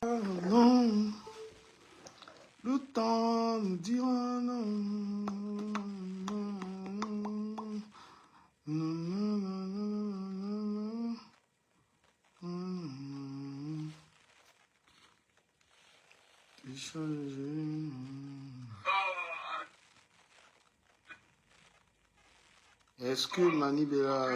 Non, le temps nous dira non. Est-ce que Manibela...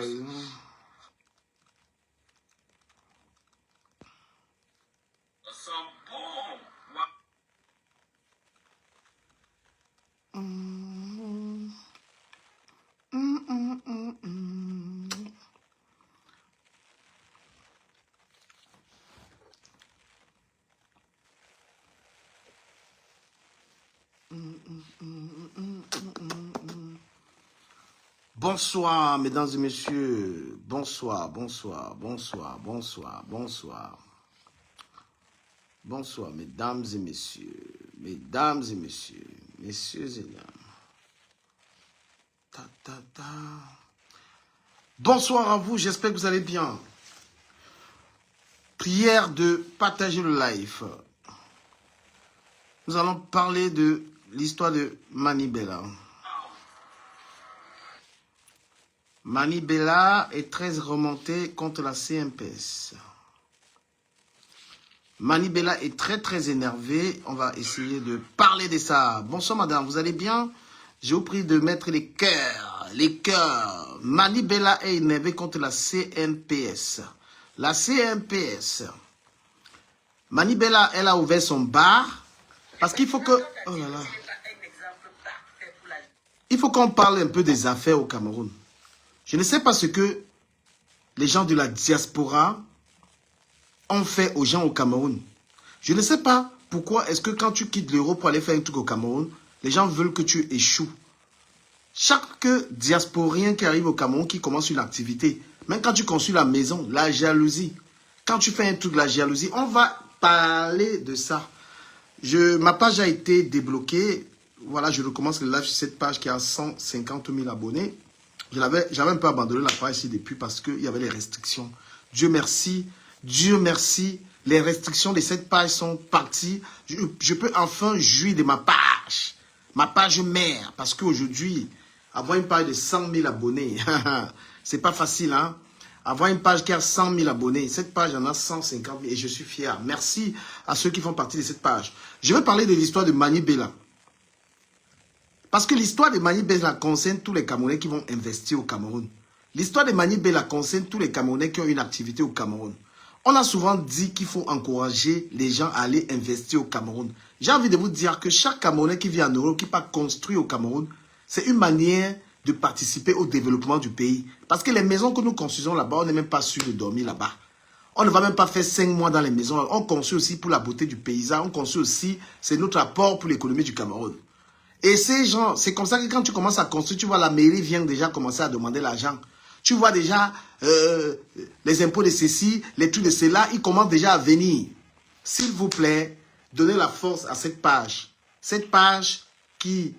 Bonsoir, mesdames et messieurs. Bonsoir, bonsoir, bonsoir, bonsoir, bonsoir. Bonsoir, mesdames et messieurs. Mesdames et messieurs. Messieurs et dames. Ta, ta, ta. Bonsoir à vous, j'espère que vous allez bien. Prière de partager le live. Nous allons parler de l'histoire de Manibela. Manibela est très remontée contre la CNPS. Manibela est très énervé. On va essayer de parler de ça. Bonsoir madame, vous allez bien? Je vous prie de mettre les cœurs. Les cœurs. Manibela est énervé contre la CNPS. La CNPS. Manibela, elle a ouvert son bar. Parce qu'il faut que... Oh là là. Il faut qu'on parle un peu des affaires au Cameroun. Je ne sais pas ce que les gens de la diaspora ont fait aux gens au Cameroun. Je ne sais pas pourquoi est-ce que quand tu quittes l'Europe pour aller faire un truc au Cameroun, les gens veulent que tu échoues. Chaque diasporien qui arrive au Cameroun, qui commence une activité, même quand tu construis la maison, la jalousie, quand tu fais un truc, la jalousie, on va parler de ça. Ma page a été débloquée. Voilà, je recommence le live sur cette page qui a 150 000 abonnés. J'avais un peu abandonné la page ici depuis parce qu'il y avait les restrictions. Dieu merci, les restrictions de cette page sont parties. Je peux enfin jouir de ma page mère. Parce qu'aujourd'hui, avoir une page de 100 000 abonnés, c'est pas facile, hein. Avoir une page qui a 100 000 abonnés, cette page en a 150 000 et je suis fier. Merci à ceux qui font partie de cette page. Je vais parler de l'histoire de Manibela. Parce que l'histoire de Manibela concerne tous les Camerounais qui vont investir au Cameroun. L'histoire de Manibela concerne tous les Camerounais qui ont une activité au Cameroun. On a souvent dit qu'il faut encourager les gens à aller investir au Cameroun. J'ai envie de vous dire que chaque Camerounais qui vit en Europe, qui part construire au Cameroun, c'est une manière de participer au développement du pays. Parce que les maisons que nous construisons là-bas, on n'est même pas sûr de dormir là-bas. On ne va même pas faire 5 mois dans les maisons. On construit aussi pour la beauté du paysage. On construit aussi, c'est notre apport pour l'économie du Cameroun. Et ces gens, c'est comme ça que quand tu commences à construire, tu vois la mairie vient déjà commencer à demander l'argent. Tu vois déjà les impôts de ceci, les trucs de cela, ils commencent déjà à venir. S'il vous plaît, donnez la force à cette page. Cette page qui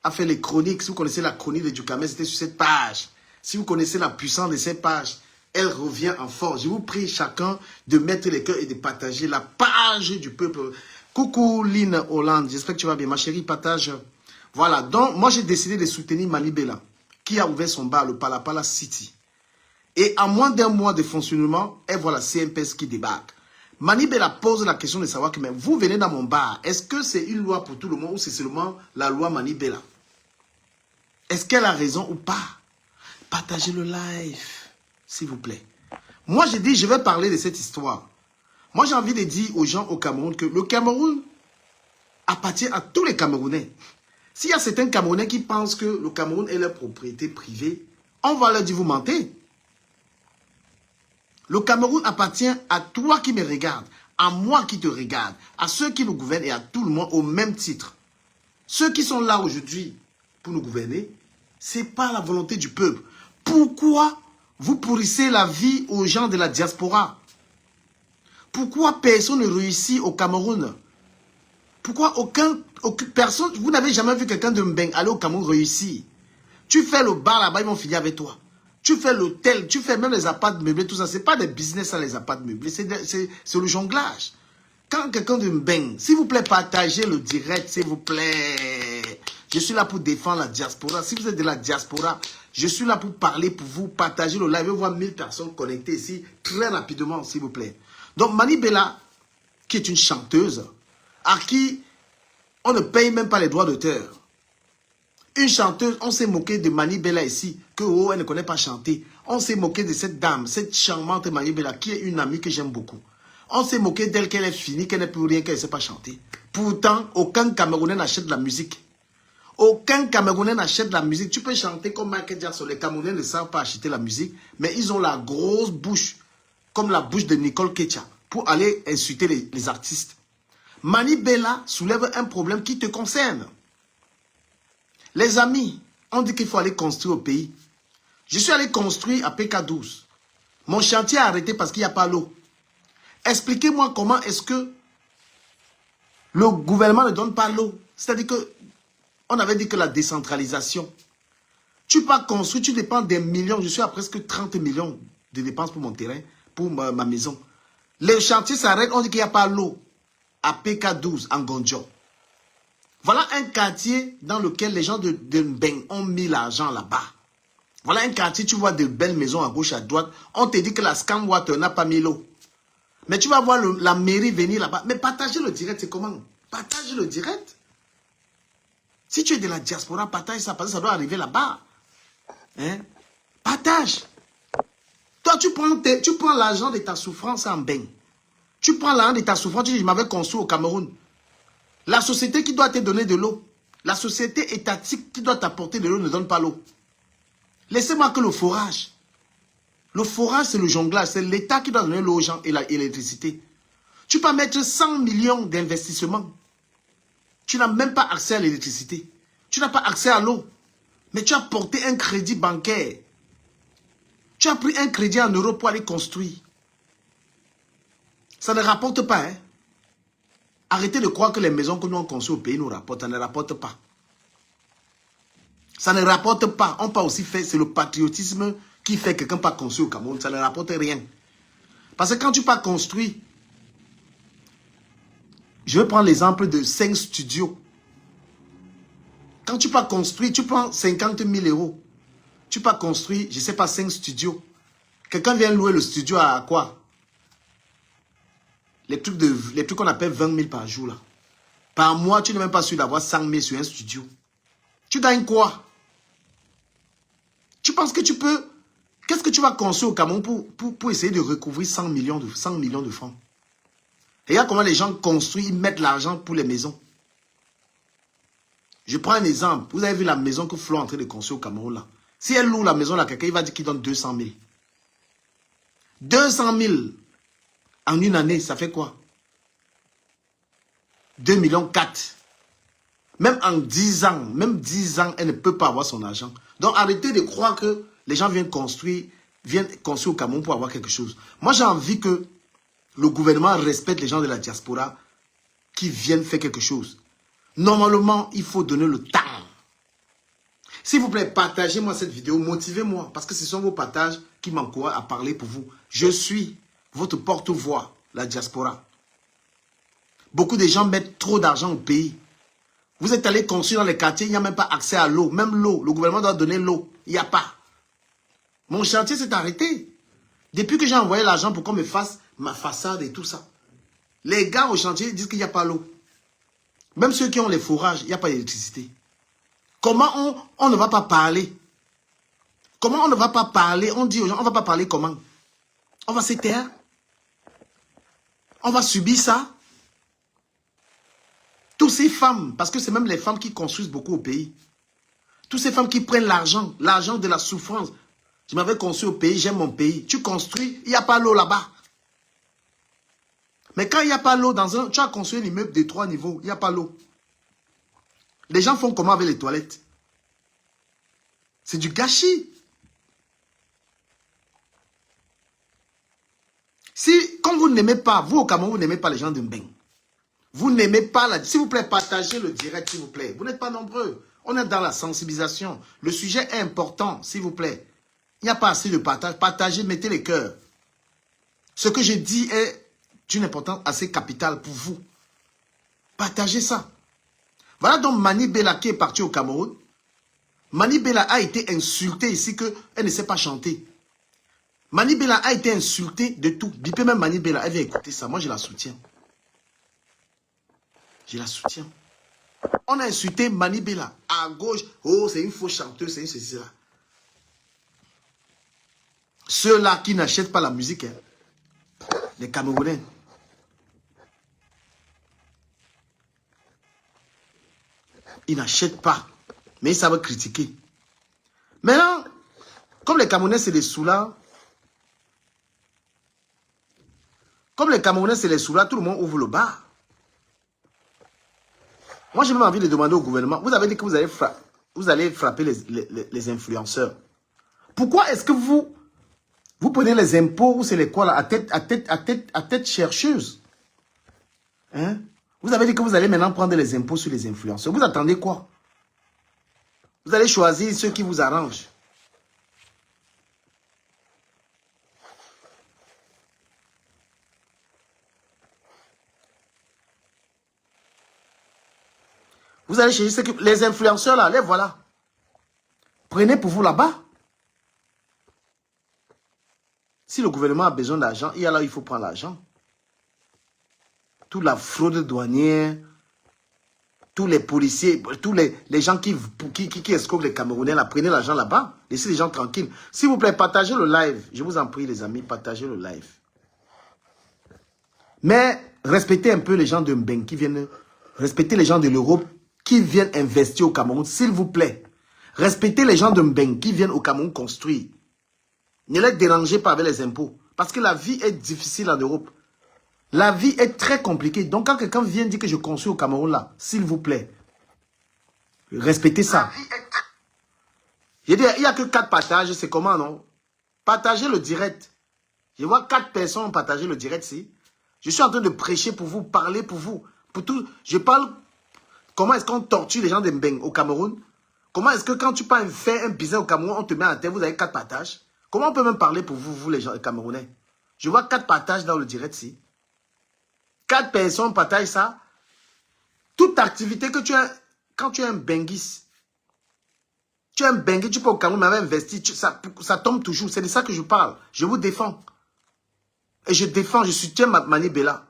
a fait les chroniques. Si vous connaissez la chronique de Ducamel, c'était sur cette page. Si vous connaissez la puissance de cette page, elle revient en force. Je vous prie chacun de mettre les cœurs et de partager la page du peuple. Coucou Lynn Hollande, j'espère que tu vas bien. Ma chérie, partage. Voilà, donc moi j'ai décidé de soutenir Manibela, qui a ouvert son bar, le Palapala City. Et en moins d'un mois de fonctionnement, elle voit la CNPS qui débarque. Manibela pose la question de savoir que mais vous venez dans mon bar, est-ce que c'est une loi pour tout le monde ou c'est seulement la loi Manibela? Est-ce qu'elle a raison ou pas? Partagez le live, s'il vous plaît. Moi j'ai dit, je vais parler de cette histoire. Moi j'ai envie de dire aux gens au Cameroun que le Cameroun appartient à tous les Camerounais. S'il y a certains Camerounais qui pensent que le Cameroun est leur propriété privée, on va leur dire vous mentez. Le Cameroun appartient à toi qui me regardes, à moi qui te regarde, à ceux qui nous gouvernent et à tout le monde au même titre. Ceux qui sont là aujourd'hui pour nous gouverner, ce n'est pas la volonté du peuple. Pourquoi vous pourrissez la vie aux gens de la diaspora? Pourquoi personne ne réussit au Cameroun? Pourquoi aucune personne, vous n'avez jamais vu quelqu'un de Mbeng aller au Cameroun réussir? Tu fais le bar là-bas, ils vont finir avec toi. Tu fais l'hôtel, tu fais même les appartements meublés, tout ça. Ce n'est pas des business, ça, les appartements meublés, c'est le jonglage. Quand quelqu'un de Mbeng, s'il vous plaît, partagez le direct, s'il vous plaît. Je suis là pour défendre la diaspora. Si vous êtes de la diaspora, je suis là pour parler pour vous, partager le live. Je vais voir 1000 personnes connectées ici, très rapidement, s'il vous plaît. Donc, Mani Bella, qui est une chanteuse, à qui on ne paye même pas les droits d'auteur. Une chanteuse, on s'est moqué de Mani Bella ici, que oh, elle ne connaît pas chanter. On s'est moqué de cette dame, cette charmante Mani Bella, qui est une amie que j'aime beaucoup. On s'est moqué d'elle qu'elle est finie, qu'elle n'est plus rien, qu'elle ne sait pas chanter. Pourtant, aucun Camerounais n'achète de la musique. Aucun Camerounais n'achète de la musique. Tu peux chanter comme Michael Jackson. Les Camerounais ne savent pas acheter la musique, mais ils ont la grosse bouche, comme la bouche de Nicole Ketcha, pour aller insulter les artistes. Mani Bella soulève un problème qui te concerne. Les amis, on dit qu'il faut aller construire au pays. Je suis allé construire à PK12. Mon chantier a arrêté parce qu'il n'y a pas l'eau. Expliquez-moi comment est-ce que le gouvernement ne donne pas l'eau. C'est-à-dire que on avait dit que la décentralisation. Tu pars construire, tu dépends des millions. Je suis à presque 30 millions de dépenses pour mon terrain, pour ma maison. Les chantiers s'arrêtent, on dit qu'il n'y a pas l'eau. À PK12, en Gondjo. Voilà un quartier dans lequel les gens de Mbeng ont mis l'argent là-bas. Voilà un quartier, tu vois de belles maisons à gauche, à droite. On te dit que la Scamwater n'a pas mis l'eau. Mais tu vas voir la mairie venir là-bas. Mais partager le direct, c'est comment? Partager le direct. Si tu es de la diaspora, partage ça, parce que ça doit arriver là-bas. Hein? Partage. Toi, tu prends l'argent de ta souffrance en Mbeng. Tu prends l'argent de ta souffrance, tu dis, je m'avais construit au Cameroun. La société qui doit te donner de l'eau, la société étatique qui doit t'apporter de l'eau ne donne pas l'eau. Laissez-moi que le forage. Le forage, c'est le jonglage. C'est l'État qui doit donner l'eau aux gens et l'électricité. Tu peux mettre 100 millions d'investissements. Tu n'as même pas accès à l'électricité. Tu n'as pas accès à l'eau. Mais tu as porté un crédit bancaire. Tu as pris un crédit en euros pour aller construire. Ça ne rapporte pas, hein. Arrêtez de croire que les maisons que nous avons conçues au pays nous rapportent. Ça ne rapporte pas. Ça ne rapporte pas. On peut aussi faire, c'est le patriotisme qui fait que quelqu'un pas construit au Cameroun. Ça ne rapporte rien. Parce que quand tu pas construit, je vais prendre l'exemple de 5 studios. Quand tu pas construit, tu prends 50 000 euros. Tu pas construit, je ne sais pas, 5 studios. Quelqu'un vient louer le studio à quoi? Les trucs qu'on appelle 20 000 par jour là. Par mois, tu n'es même pas sûr d'avoir 100 000 sur un studio. Tu gagnes quoi? Tu penses que tu peux... Qu'est-ce que tu vas construire au Cameroun pour essayer de recouvrir 100 millions de francs? Regarde comment les gens construisent, ils mettent l'argent pour les maisons. Je prends un exemple. Vous avez vu la maison que Flo est en train de construire au Cameroun là. Si elle loue la maison là, quelqu'un il va dire qu'il donne 200 000. 200 000 en une année, ça fait quoi? 2,4 millions. Même en 10 ans, elle ne peut pas avoir son argent. Donc arrêtez de croire que les gens viennent construire au Cameroun pour avoir quelque chose. Moi j'ai envie que le gouvernement respecte les gens de la diaspora qui viennent faire quelque chose. Normalement, il faut donner le temps. S'il vous plaît, partagez-moi cette vidéo, motivez-moi, parce que ce sont vos partages qui m'encouragent à parler pour vous. Je suis votre porte-voix, la diaspora. Beaucoup de gens mettent trop d'argent au pays. Vous êtes allé construire dans les quartiers, il n'y a même pas accès à l'eau. Même l'eau, le gouvernement doit donner l'eau. Il n'y a pas. Mon chantier s'est arrêté. Depuis que j'ai envoyé l'argent pour qu'on me fasse ma façade et tout ça. Les gars au chantier disent qu'il n'y a pas l'eau. Même ceux qui ont les forages, il n'y a pas d'électricité. Comment on ne va pas parler? Comment on ne va pas parler? On dit aux gens, on ne va pas parler comment? On va se taire? On va subir ça? Toutes ces femmes, parce que c'est même les femmes qui construisent beaucoup au pays. Toutes ces femmes qui prennent l'argent de la souffrance. Je m'avais construit au pays, j'aime mon pays. Tu construis, il n'y a pas l'eau là-bas. Mais quand il n'y a pas l'eau, tu as construit un immeuble de 3 niveaux, il n'y a pas l'eau. Les gens font comment avec les toilettes? C'est du gâchis. Si, comme vous n'aimez pas, vous au Cameroun, vous n'aimez pas les gens de Mbeng. Vous n'aimez pas, s'il vous plaît, partagez le direct, s'il vous plaît. Vous n'êtes pas nombreux. On est dans la sensibilisation. Le sujet est important, s'il vous plaît. Il n'y a pas assez de partage. Partagez, mettez les cœurs. Ce que je dis est d'une importance assez capitale pour vous. Partagez ça. Voilà donc Mani Bella qui est parti au Cameroun. Mani Bella a été insultée ici qu'elle ne sait pas chanter. Mani Bella a été insultée de tout. Bipé même Mani Bella, elle vient écouter ça. Moi, je la soutiens. Je la soutiens. On a insulté Mani Bella. À gauche, oh, c'est une fausse chanteuse, c'est une ceci, là. Ceux-là qui n'achètent pas la musique, hein, les Camerounais. Ils n'achètent pas. Mais ils savent critiquer. Maintenant, comme les Camerounais, c'est des sous-là. Comme les Camerounais, c'est les sous-là, tout le monde ouvre le bar. Moi, j'ai même envie de demander au gouvernement. Vous avez dit que vous allez frapper les influenceurs. Pourquoi est-ce que vous prenez les impôts ou c'est les quoi là, à tête chercheuse? Hein? Vous avez dit que vous allez maintenant prendre les impôts sur les influenceurs. Vous attendez quoi? Vous allez choisir ceux qui vous arrangent. Vous allez chercher ceux qui... Les influenceurs là, les voilà. Prenez pour vous là-bas. Si le gouvernement a besoin d'argent, il y a là où il faut prendre l'argent. Toute la fraude douanière, tous les policiers, tous les gens qui escroquent les Camerounais, là, prenez l'argent là-bas. Laissez les gens tranquilles. S'il vous plaît, partagez le live. Je vous en prie, les amis, partagez le live. Mais respectez un peu les gens de Mbeng qui viennent, respectez les gens de l'Europe qui viennent investir au Cameroun, s'il vous plaît. Respectez les gens de Mbeng qui viennent au Cameroun construire. Ne les dérangez pas avec les impôts. Parce que la vie est difficile en Europe. La vie est très compliquée. Donc quand quelqu'un vient dire que je construis au Cameroun là, s'il vous plaît, respectez ça. Il n'y a que 4 partages, c'est comment non? Partagez le direct. Je vois 4 personnes partager le direct ici. Je suis en train de prêcher pour vous, parler pour vous. Pour tout. Je parle comment est-ce qu'on torture les gens de Mbeng au Cameroun. Comment est-ce que quand tu fais un business au Cameroun, on te met à terre, vous avez 4 partages. Comment on peut même parler pour vous, les gens camerounais? Je vois 4 partages dans le direct ici. 4 personnes partagent ça. Toute activité que tu as, quand tu es un benguis, tu es un benguis, tu peux au Cameroun m'avoir investi, ça tombe toujours. C'est de ça que je parle. Je vous défends. Et je défends, je soutiens Mani Bella.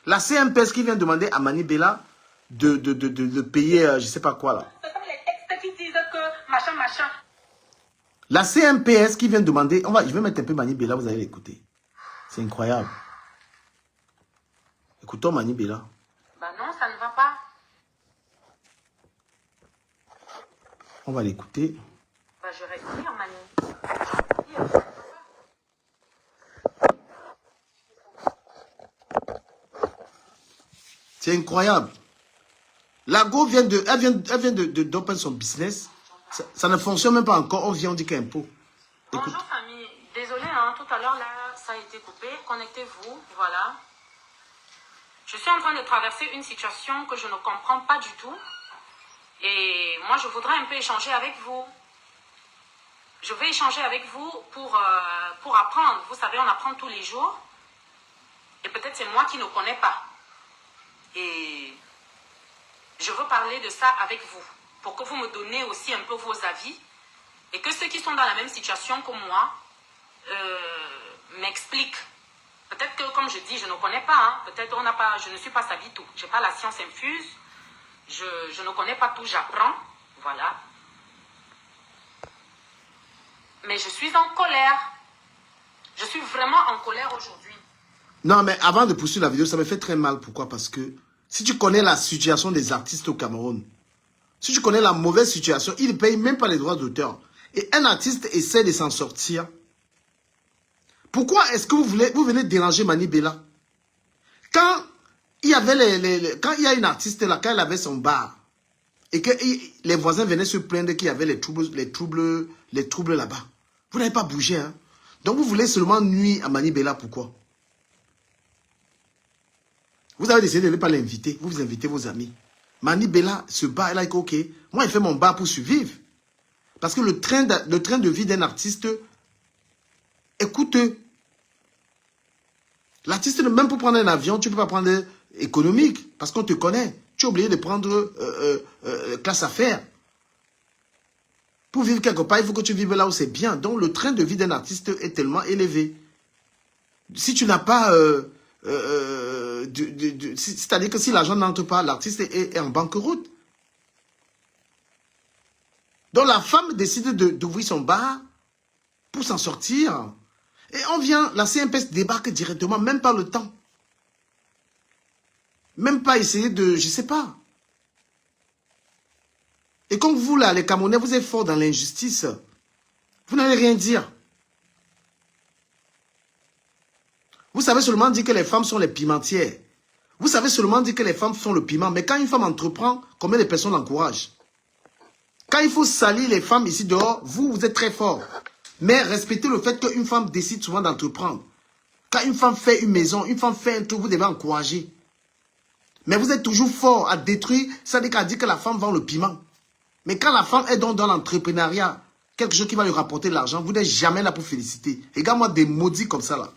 La CMPS qui vient demander à Mani Bella de payer, je ne sais pas quoi là. C'est comme les textes qui disent que machin, machin. La CMPS qui vient demander, je vais mettre un peu Mani Bella, vous allez l'écouter. C'est incroyable. Écoutons Mani Bella. Bah non, ça ne va pas. On va l'écouter. Bah je respire, Mani. C'est incroyable. La Go vient d'open son business. Ça ne fonctionne même pas encore. On vient, on dit qu'il y a un pot. Bonjour famille. Désolé, hein, tout à l'heure là, ça a été coupé. Connectez-vous, voilà. Je suis en train de traverser une situation que je ne comprends pas du tout. Et moi, je voudrais un peu échanger avec vous. Je vais échanger avec vous pour apprendre. Vous savez, on apprend tous les jours. Et peut-être c'est moi qui ne connais pas. Et je veux parler de ça avec vous. Pour que vous me donnez aussi un peu vos avis. Et que ceux qui sont dans la même situation que moi m'expliquent. Peut-être que, comme je dis, je ne connais pas. Hein. Peut-être je ne suis pas Sabitou. Je n'ai pas la science infuse. Je ne connais pas tout, j'apprends. Voilà. Mais je suis en colère. Je suis vraiment en colère aujourd'hui. Non, mais avant de poursuivre la vidéo, ça me fait très mal. Pourquoi? Parce que si tu connais la situation des artistes au Cameroun, si tu connais la mauvaise situation, ils ne payent même pas les droits d'auteur. Et un artiste essaie de s'en sortir. Pourquoi est-ce que vous venez déranger Mani Bella? Quand il y avait quand il y a une artiste là, quand elle avait son bar, et que les voisins venaient se plaindre qu'il y avait les troubles là-bas. Vous n'avez pas bougé, hein? Donc vous voulez seulement nuire à Mani Bella, pourquoi? Vous avez décidé de ne pas l'inviter, vous invitez vos amis. Mani Bella, ce bar, elle a dit ok, moi je fais mon bar pour survivre. Parce que le train de vie d'un artiste, écoute, L'artiste, même pour prendre un avion, tu ne peux pas prendre économique parce qu'on te connaît. Tu es obligé de prendre classe affaires. Pour vivre quelque part, il faut que tu vives là où c'est bien. Donc, le train de vie d'un artiste est tellement élevé. Si tu n'as pas... c'est-à-dire que si l'argent n'entre pas, l'artiste est en banqueroute. Donc, la femme décide d'ouvrir son bar pour s'en sortir. Et on vient, la CNPS débarque directement, même pas le temps. Même pas essayer de... Je sais pas. Et comme vous, là, les Camerounais, vous êtes forts dans l'injustice. Vous n'allez rien dire. Vous savez seulement dire que les femmes sont les pimentières. Vous savez seulement dire que les femmes sont le piment. Mais quand une femme entreprend, combien de personnes l'encouragent? Quand il faut salir les femmes ici dehors, vous êtes très forts. Mais respectez le fait qu'une femme décide souvent d'entreprendre. Quand une femme fait une maison, une femme fait un truc, vous devez encourager. Mais vous êtes toujours fort à détruire, ça veut dire que la femme vend le piment. Mais quand la femme est dans l'entrepreneuriat, quelque chose qui va lui rapporter de l'argent, vous n'êtes jamais là pour féliciter. Regarde-moi des maudits comme ça là.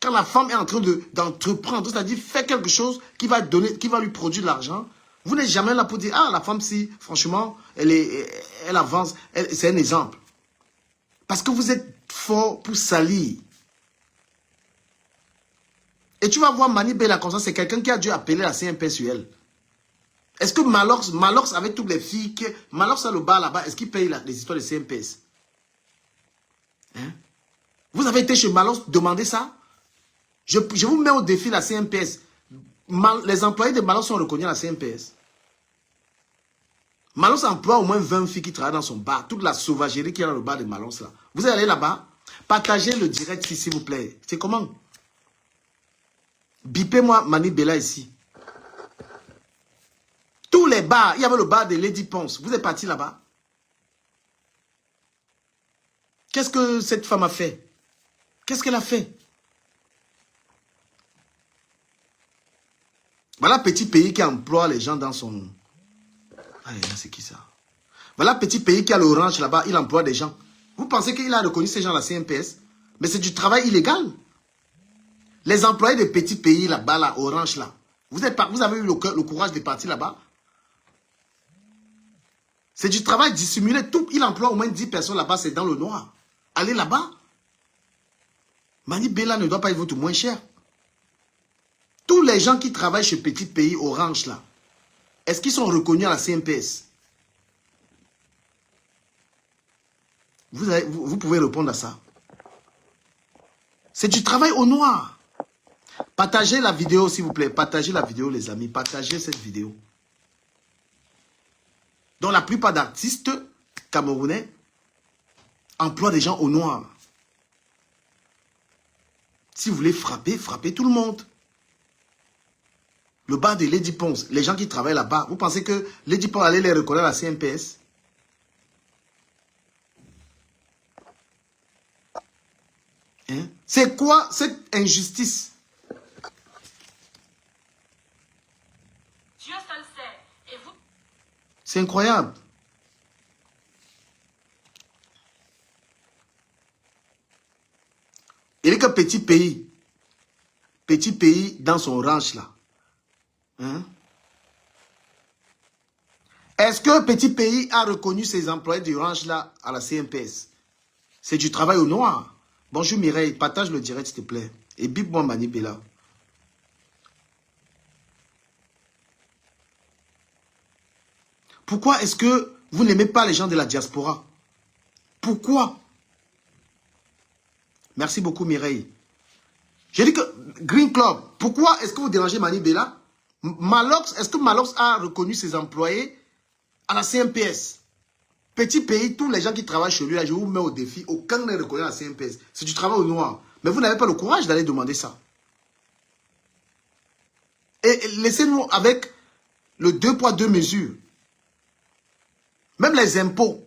Quand la femme est en train d'entreprendre, c'est-à-dire faire quelque chose qui va lui produire de l'argent, vous n'êtes jamais là pour dire, ah, la femme, si, franchement, elle avance, c'est un exemple. Parce que vous êtes fort pour salir. Et tu vas voir Mani Bella comme ça, c'est quelqu'un qui a dû appeler la CNPS sur elle. Est-ce que Malox avec toutes les filles, Malox a le bar là-bas, est-ce qu'il paye les histoires de CNPS? Hein? Vous avez été chez Malox demander ça? Je vous mets au défi la CNPS. Les employés de Malox sont reconnus à la CNPS. Malox emploie au moins 20 filles qui travaillent dans son bar. Toute la sauvagerie qu'il y a dans le bar de Malox là. Vous allez là-bas, partagez le direct s'il vous plaît. C'est comment? Bipez-moi Mani Bella ici. Tous les bars, il y avait le bar de Lady Ponce. Vous êtes parti là-bas. Qu'est-ce que cette femme a fait? Qu'est-ce qu'elle a fait? Voilà petit pays qui emploie les gens dans son... Allez, c'est qui ça? Voilà petit pays qui a l'orange là-bas, il emploie des gens. Vous pensez qu'il a reconnu ces gens à la CNPS? Mais c'est du travail illégal. Les employés de petits pays là-bas, là, orange là. Vous avez eu le courage de partir là-bas? C'est du travail dissimulé. Il emploie au moins 10 personnes là-bas, c'est dans le noir. Allez là-bas. Mani Bella ne doit pas y votre moins cher. Tous les gens qui travaillent chez Petit Pays Orange là, est-ce qu'ils sont reconnus à la CNPS? Vous pouvez répondre à ça. C'est du travail au noir. Partagez la vidéo s'il vous plaît. Partagez la vidéo les amis. Partagez cette vidéo. Donc la plupart d'artistes camerounais emploient des gens au noir. Si vous voulez frapper, frappez tout le monde. Le bar de Lady Ponce, les gens qui travaillent là-bas, vous pensez que Lady Ponce allait les reconnaître à la CNPS? Hein? C'est quoi cette injustice? Dieu seul sait. Et vous? C'est incroyable. Il est que petit pays dans son ranch là. Hein? Est-ce que petit pays a reconnu ses employés du ranch là à la CNPS? C'est du travail au noir. Bonjour Mireille, partage le direct s'il te plaît. Et bip-moi Mani Bella. Pourquoi est-ce que vous n'aimez pas les gens de la diaspora? Pourquoi? Merci beaucoup Mireille. J'ai dit que Green Club, pourquoi est-ce que vous dérangez Mani Bella? Malox, est-ce que Malox a reconnu ses employés à la CNPS? Petit pays, tous les gens qui travaillent chez lui, là, je vous mets au défi, aucun n'est reconnu à la CNPS. C'est du travail au noir. Mais vous n'avez pas le courage d'aller demander ça. Et laissez-nous avec le 2 poids 2 mesures. Même les impôts.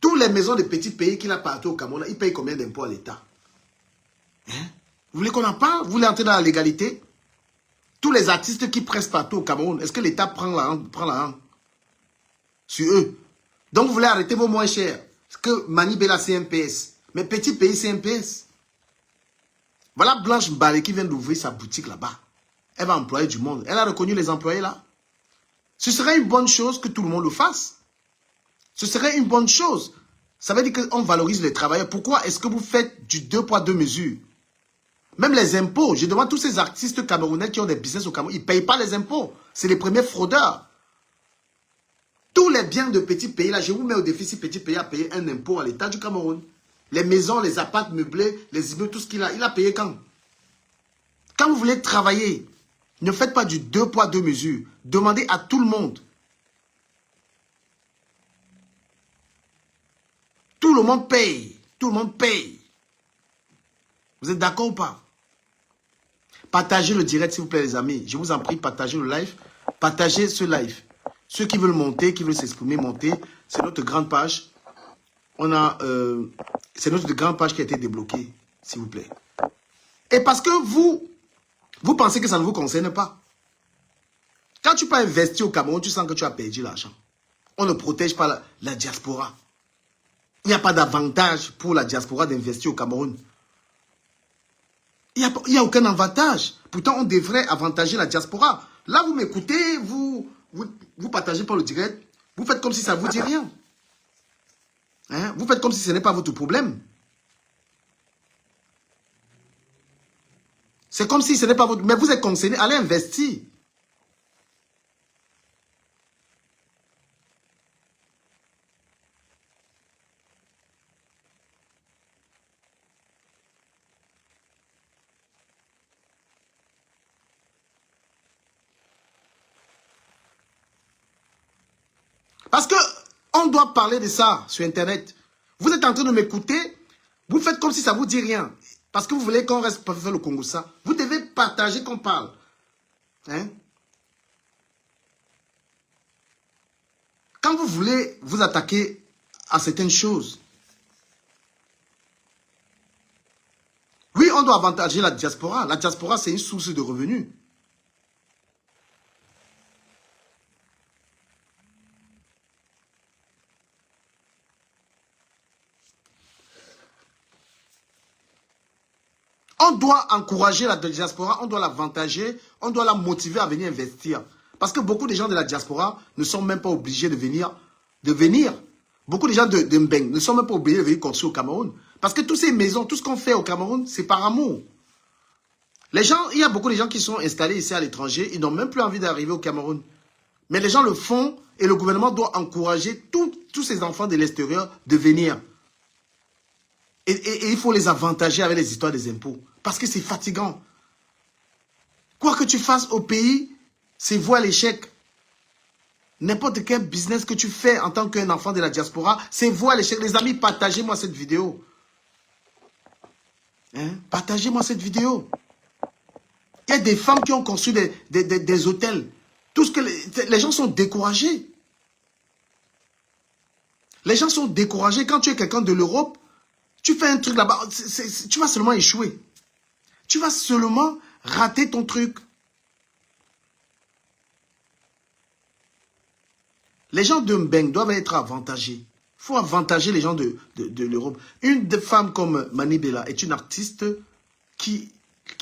Toutes les maisons de petits pays qu'il a partout au Cameroun, ils payent combien d'impôts à l'État? Hein? Vous voulez qu'on en parle? Vous voulez entrer dans la légalité? Tous les artistes qui pressent partout au Cameroun, est-ce que l'État prend la rente sur eux? Donc vous voulez arrêter vos moins chers. Que Mani Bella CNPS. Mais petit pays CNPS. Voilà Blanche Mbalé qui vient d'ouvrir sa boutique là-bas. Elle va employer du monde. Elle a reconnu les employés là. Ce serait une bonne chose que tout le monde le fasse. Ce serait une bonne chose. Ça veut dire qu'on valorise les travailleurs. Pourquoi est-ce que vous faites du 2 poids 2 mesures? Même les impôts. Je demande tous ces artistes camerounais qui ont des business au Cameroun. Ils ne payent pas les impôts. C'est les premiers fraudeurs. Tous les biens de petits pays, là, je vous mets au défi si petit pays a payé un impôt à l'État du Cameroun. Les maisons, les apparts meublés, les immeubles, tout ce qu'il a payé quand? Quand vous voulez travailler, ne faites pas du 2 poids 2 mesures. Demandez à tout le monde. Tout le monde paye. Tout le monde paye. Vous êtes d'accord ou pas? Partagez le direct, s'il vous plaît, les amis. Je vous en prie, partagez le live. Partagez ce live. Ceux qui veulent monter, qui veulent s'exprimer, monter. C'est notre grande page. C'est notre grande page qui a été débloquée, s'il vous plaît. Et parce que vous pensez que ça ne vous concerne pas. Quand tu peux investir au Cameroun, tu sens que tu as perdu l'argent. On ne protège pas la diaspora. Il n'y a pas d'avantage pour la diaspora d'investir au Cameroun. Il n'y a aucun avantage. Pourtant, on devrait avantager la diaspora. Là, vous m'écoutez, vous partagez pas le direct. Vous faites comme si ça ne vous dit rien. Hein? Vous faites comme si ce n'est pas votre problème. C'est comme si ce n'est pas votre... Mais vous êtes concerné, allez investir. Parce que on doit parler de ça sur Internet. Vous êtes en train de m'écouter, vous faites comme si ça ne vous dit rien. Parce que vous voulez qu'on reste pas faire le Congo ça. Vous devez partager qu'on parle. Hein? Quand vous voulez vous attaquer à certaines choses, oui, on doit avantager la diaspora. La diaspora, c'est une source de revenus. On doit encourager la diaspora, on doit l'avantager, on doit la motiver à venir investir. Parce que beaucoup de gens de la diaspora ne sont même pas obligés de venir. Beaucoup de gens de Mbeng ne sont même pas obligés de venir construire au Cameroun. Parce que toutes ces maisons, tout ce qu'on fait au Cameroun, c'est par amour. Les gens, il y a beaucoup de gens qui sont installés ici à l'étranger, ils n'ont même plus envie d'arriver au Cameroun. Mais les gens le font et le gouvernement doit encourager tous ces enfants de l'extérieur de venir. Et il faut les avantager avec les histoires des impôts. Parce que c'est fatigant. Quoi que tu fasses au pays, c'est voie à l'échec. N'importe quel business que tu fais en tant qu'un enfant de la diaspora, c'est voie à l'échec. Les amis, partagez-moi cette vidéo. Hein? Partagez-moi cette vidéo. Il y a des femmes qui ont construit des hôtels. Tout ce que les gens sont découragés. Les gens sont découragés. Quand tu es quelqu'un de l'Europe, tu fais un truc là-bas, tu vas seulement échouer. Tu vas seulement rater ton truc. Les gens de Mbeng doivent être avantagés. Il faut avantager les gens de l'Europe. Une des femmes comme Mani Bella est une artiste qui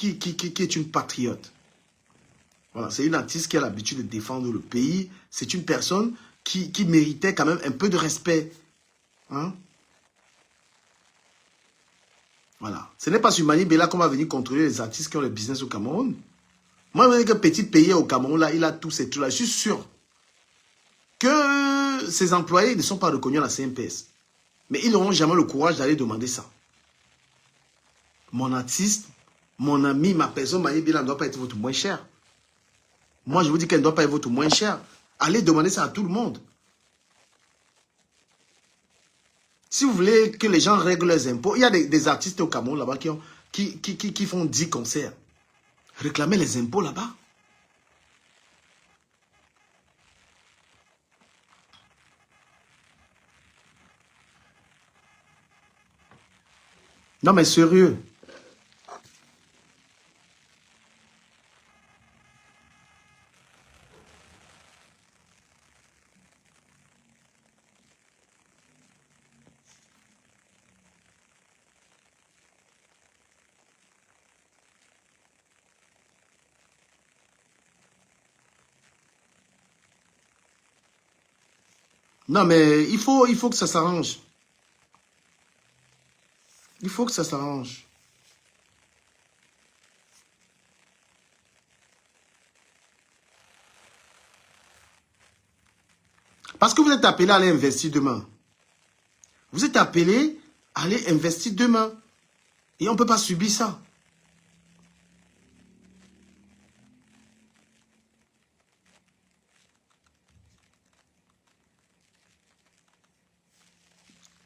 est une patriote. Voilà, c'est une artiste qui a l'habitude de défendre le pays. C'est une personne qui méritait quand même un peu de respect. Hein? Voilà. Ce n'est pas sur Mani Bella qu'on va venir contrôler les artistes qui ont le business au Cameroun. Moi, je me dis que petit pays au Cameroun, là, il a tous ces trucs-là. Je suis sûr que ses employés ne sont pas reconnus à la CNPS. Mais ils n'auront jamais le courage d'aller demander ça. Mon artiste, mon ami, ma personne, Mani Bella ne doit pas être votre moins cher. Moi, je vous dis qu'elle ne doit pas être votre moins cher. Allez demander ça à tout le monde. Si vous voulez que les gens règlent leurs impôts, il y a des artistes au Cameroun là-bas qui font 10 concerts. Réclamez les impôts là-bas. Non mais sérieux. Non, mais il faut que ça s'arrange. Il faut que ça s'arrange. Parce que vous êtes appelé à aller investir demain. Vous êtes appelé à aller investir demain. Et on ne peut pas subir ça.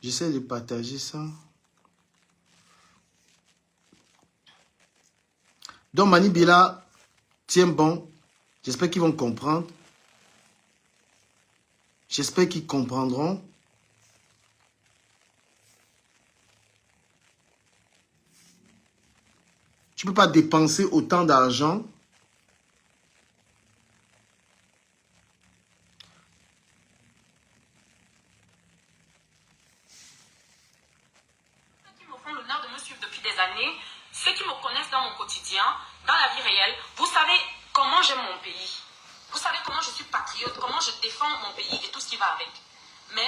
J'essaie de partager ça. Donc Mani Bila, tiens bon. J'espère qu'ils vont comprendre. J'espère qu'ils comprendront. Tu ne peux pas dépenser autant d'argent. Ceux qui me font l'honneur de me suivre depuis des années, ceux qui me connaissent dans mon quotidien, dans la vie réelle, vous savez comment j'aime mon pays. Vous savez comment je suis patriote, comment je défends mon pays et tout ce qui va avec. Mais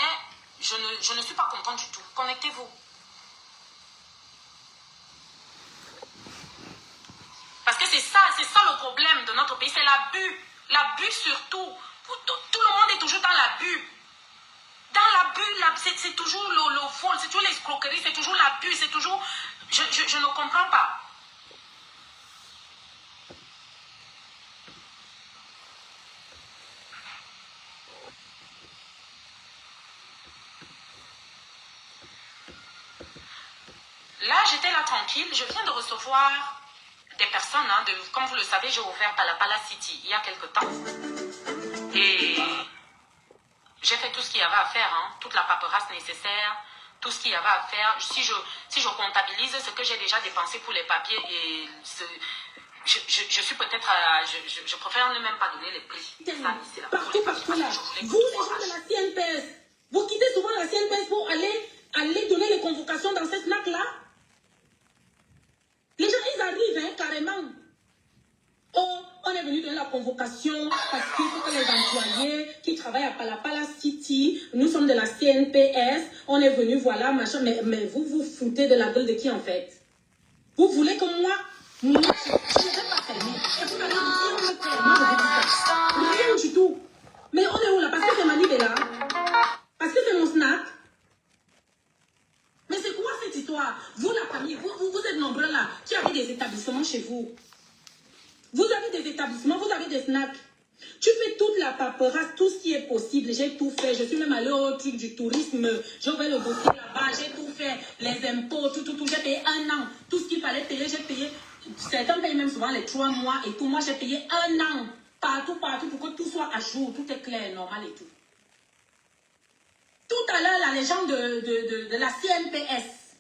je ne suis pas contente du tout. Connectez-vous. Parce que c'est ça le problème de notre pays, c'est l'abus. L'abus surtout. Tout le monde est toujours dans l'abus. Dans l'abus, c'est toujours le vol, c'est toujours l'escroquerie, c'est toujours l'abus, c'est toujours... Je ne comprends pas. Là, j'étais là tranquille. Je viens de recevoir des personnes, hein, comme vous le savez, j'ai ouvert Palapala City il y a quelque temps. Et j'ai fait tout ce qu'il y avait à faire, hein, toute la paperasse nécessaire, tout ce qu'il y avait à faire. Si je comptabilise ce que j'ai déjà dépensé pour les papiers, et je suis peut-être à... Je préfère ne même pas donner les prix. Partout là. Vous, les gens de la CNPS, vous quittez souvent la CNPS pour aller donner les convocations dans cette snack-là. Les gens, ils arrivent, hein, carrément. Oh, on est venu donner la convocation parce qu'il faut que les employés qui travaillent à Palapala City, nous sommes de la CNPS, on est venu, voilà, machin, mais vous vous foutez de la gueule de qui, en fait? Vous voulez que moi, je ne vais pas fermer. Et vous allez me dire que moi, je vous dis ça. Rien du tout. Mais on est où là? Parce que c'est Mani Bila. Parce que c'est mon snack. Mais c'est quoi cette histoire? Vous, la famille, vous êtes nombreux là, qui avez des établissements chez vous. Vous avez des établissements, vous avez des snacks. Tu fais toute la paperasse, tout ce qui est possible. J'ai tout fait. Je suis même allée au truc du tourisme. J'ai ouvert le dossier là-bas. J'ai tout fait. Les impôts, tout. J'ai payé 1 an. Tout ce qu'il fallait payer, j'ai payé. Certains payent même souvent les 3 mois et tout. Moi, j'ai payé 1 an. Partout, pour que tout soit à jour. Tout est clair, normal et tout. Tout à l'heure, là, les gens de la CNPS,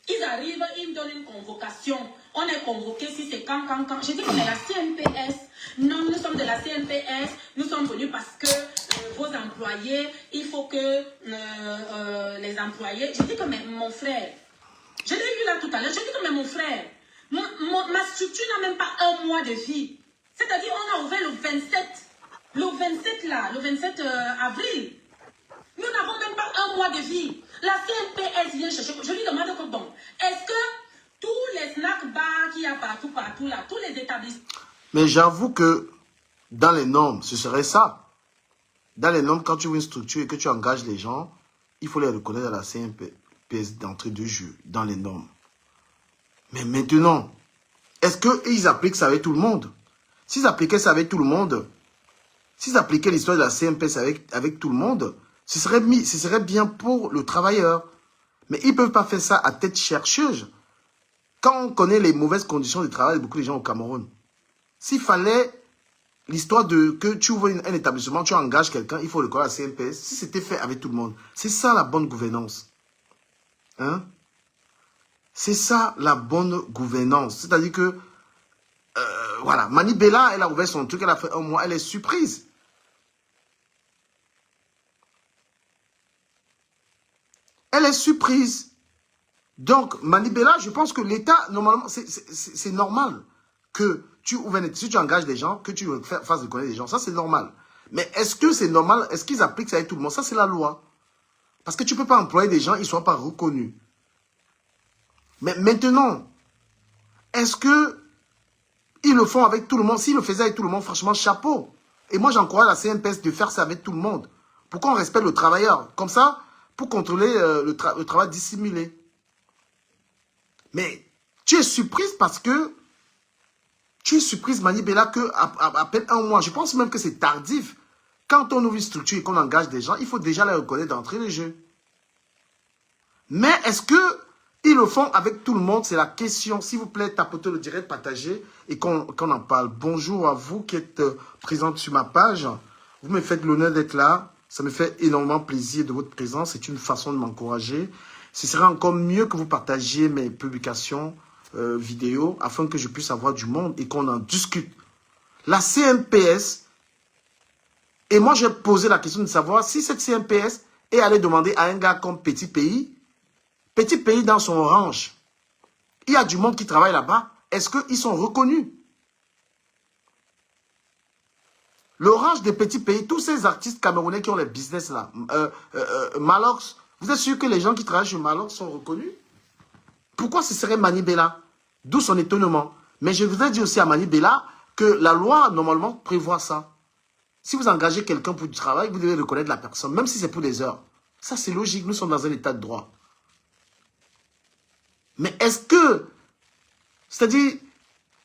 ils arrivent, ils me donnent une convocation. On est convoqué si c'est quand. J'ai dit que c'est la CNPS. Non, nous sommes de la CNPS. Nous sommes venus parce que vos employés, il faut que les employés... J'ai dit que mon frère, je l'ai vu là tout à l'heure, j'ai dit que mon frère, ma structure n'a même pas 1 mois de vie. C'est-à-dire, on a ouvert le 27 avril. Nous n'avons même pas 1 mois de vie. La CNPS vient chercher. Je lui demande que bon, est-ce que tous les snack bars qu'il y a partout là, tous les établissements... Mais j'avoue que dans les normes, ce serait ça. Dans les normes, quand tu veux une structure et que tu engages les gens, il faut les reconnaître à la CNPS d'entrée de jeu, dans les normes. Mais maintenant, est-ce qu'ils appliquent ça avec tout le monde? S'ils appliquaient ça avec tout le monde, s'ils appliquaient l'histoire de la CNPS avec tout le monde, ce serait bien pour le travailleur. Mais ils ne peuvent pas faire ça à tête chercheuse. Quand on connaît les mauvaises conditions de travail de beaucoup de gens au Cameroun, s'il fallait l'histoire de que tu ouvres un établissement, tu engages quelqu'un, il faut le connaître à la CNPS, si c'était fait avec tout le monde, c'est ça la bonne gouvernance. Hein? C'est ça la bonne gouvernance. C'est-à-dire que, voilà, Mani Bila, elle a ouvert son truc, elle a fait 1 mois, elle est surprise. Elle est surprise. Donc, Mani Bila, je pense que l'État, normalement, c'est normal que tu ouvres, si tu engages des gens, que tu fasses reconnaître des gens. Ça, c'est normal. Mais est-ce que c'est normal? Est-ce qu'ils appliquent ça avec tout le monde? Ça, c'est la loi. Parce que tu ne peux pas employer des gens, ils ne sont pas reconnus. Mais maintenant, est-ce que ils le font avec tout le monde? S'ils le faisaient avec tout le monde, franchement, chapeau. Et moi, j'encourage la CNPS de faire ça avec tout le monde. Pourquoi on respecte le travailleur? Comme ça, pour contrôler le travail dissimulé. Mais tu es surprise parce que tu es surprise, Mani Bella, qu'à peine un mois. Je pense même que c'est tardif. Quand on ouvre une structure et qu'on engage des gens, il faut déjà les reconnaître d'entrée de jeu. Mais est-ce qu'ils le font avec tout le monde? C'est la question. S'il vous plaît, tapotez le direct, partagez et qu'on en parle. Bonjour à vous qui êtes présente sur ma page. Vous me faites l'honneur d'être là. Ça me fait énormément plaisir de votre présence. C'est une façon de m'encourager. Ce serait encore mieux que vous partagiez mes publications vidéo afin que je puisse avoir du monde et qu'on en discute. La CNPS, et moi j'ai posé la question de savoir si cette CNPS est allée demander à un gars comme Petit Pays dans son orange, il y a du monde qui travaille là-bas, est-ce qu'ils sont reconnus? L'orange des Petits Pays, tous ces artistes camerounais qui ont les business là, Malox, vous êtes sûr que les gens qui travaillent chez Malox sont reconnus? Pourquoi ce serait Mani Bella? D'où son étonnement. Mais je voudrais dire aussi à Mani Bella que la loi, normalement, prévoit ça. Si vous engagez quelqu'un pour du travail, vous devez reconnaître la personne, même si c'est pour des heures. Ça, c'est logique. Nous sommes dans un état de droit. Mais est-ce que, c'est-à-dire,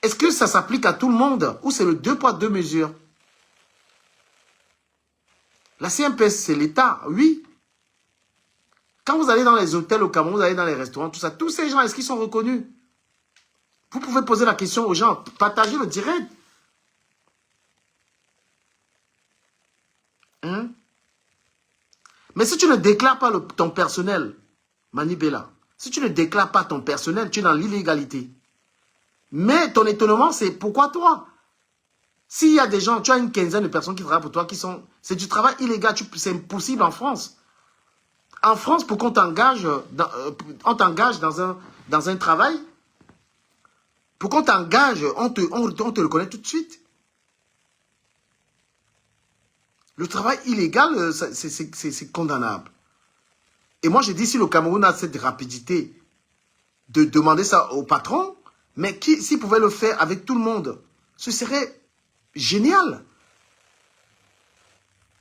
est-ce que ça s'applique à tout le monde ou c'est le 2 poids 2 mesures? La CNPS, c'est l'État, oui. Quand vous allez dans les hôtels au Cameroun, vous allez dans les restaurants, tout ça, tous ces gens, est-ce qu'ils sont reconnus? Vous pouvez poser la question aux gens, partagez le direct. Hein? Mais si tu ne déclares pas ton personnel, Mani Bella, si tu ne déclares pas ton personnel, tu es dans l'illégalité. Mais ton étonnement, c'est pourquoi toi? S'il y a des gens, tu as une quinzaine de personnes qui travaillent pour toi, c'est du travail illégal, c'est impossible en France. En France, pour qu'on t'engage, on t'engage dans un travail, pour qu'on t'engage, on te le connaît tout de suite. Le travail illégal, c'est condamnable. Et moi, j'ai dit, si le Cameroun a cette rapidité de demander ça au patron, mais s'il pouvait le faire avec tout le monde, ce serait génial.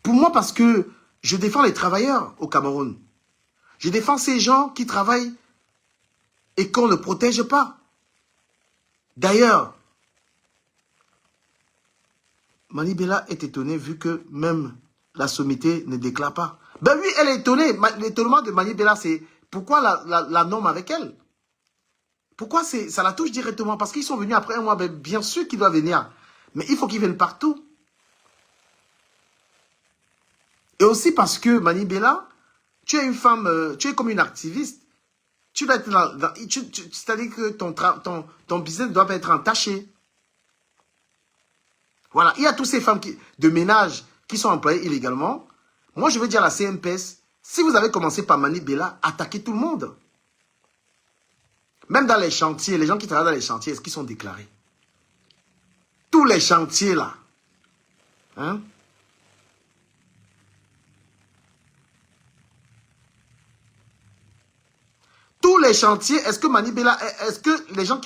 Pour moi, parce que je défends les travailleurs au Cameroun. Je défends ces gens qui travaillent et qu'on ne protège pas. D'ailleurs, Mani Bella est étonnée vu que même la sommité ne déclare pas. Ben oui, elle est étonnée. L'étonnement de Mani Bella, c'est pourquoi la norme avec elle? Pourquoi ça la touche directement? Parce qu'ils sont venus après un mois. Ben, bien sûr qu'ils doivent venir. Mais il faut qu'ils viennent partout. Et aussi parce que Mani Bella, tu es une femme, tu es comme une activiste. Tu dois être c'est-à-dire que ton business doit être entaché. Voilà, il y a toutes ces femmes de ménage qui sont employées illégalement. Moi, je veux dire à la CNPS, si vous avez commencé par Mani Bella, attaquez tout le monde. Même dans les chantiers, les gens qui travaillent dans les chantiers, est-ce qu'ils sont déclarés? Tous les chantiers là. Hein? Tous les chantiers, est-ce que Mani Bella, est-ce que les gens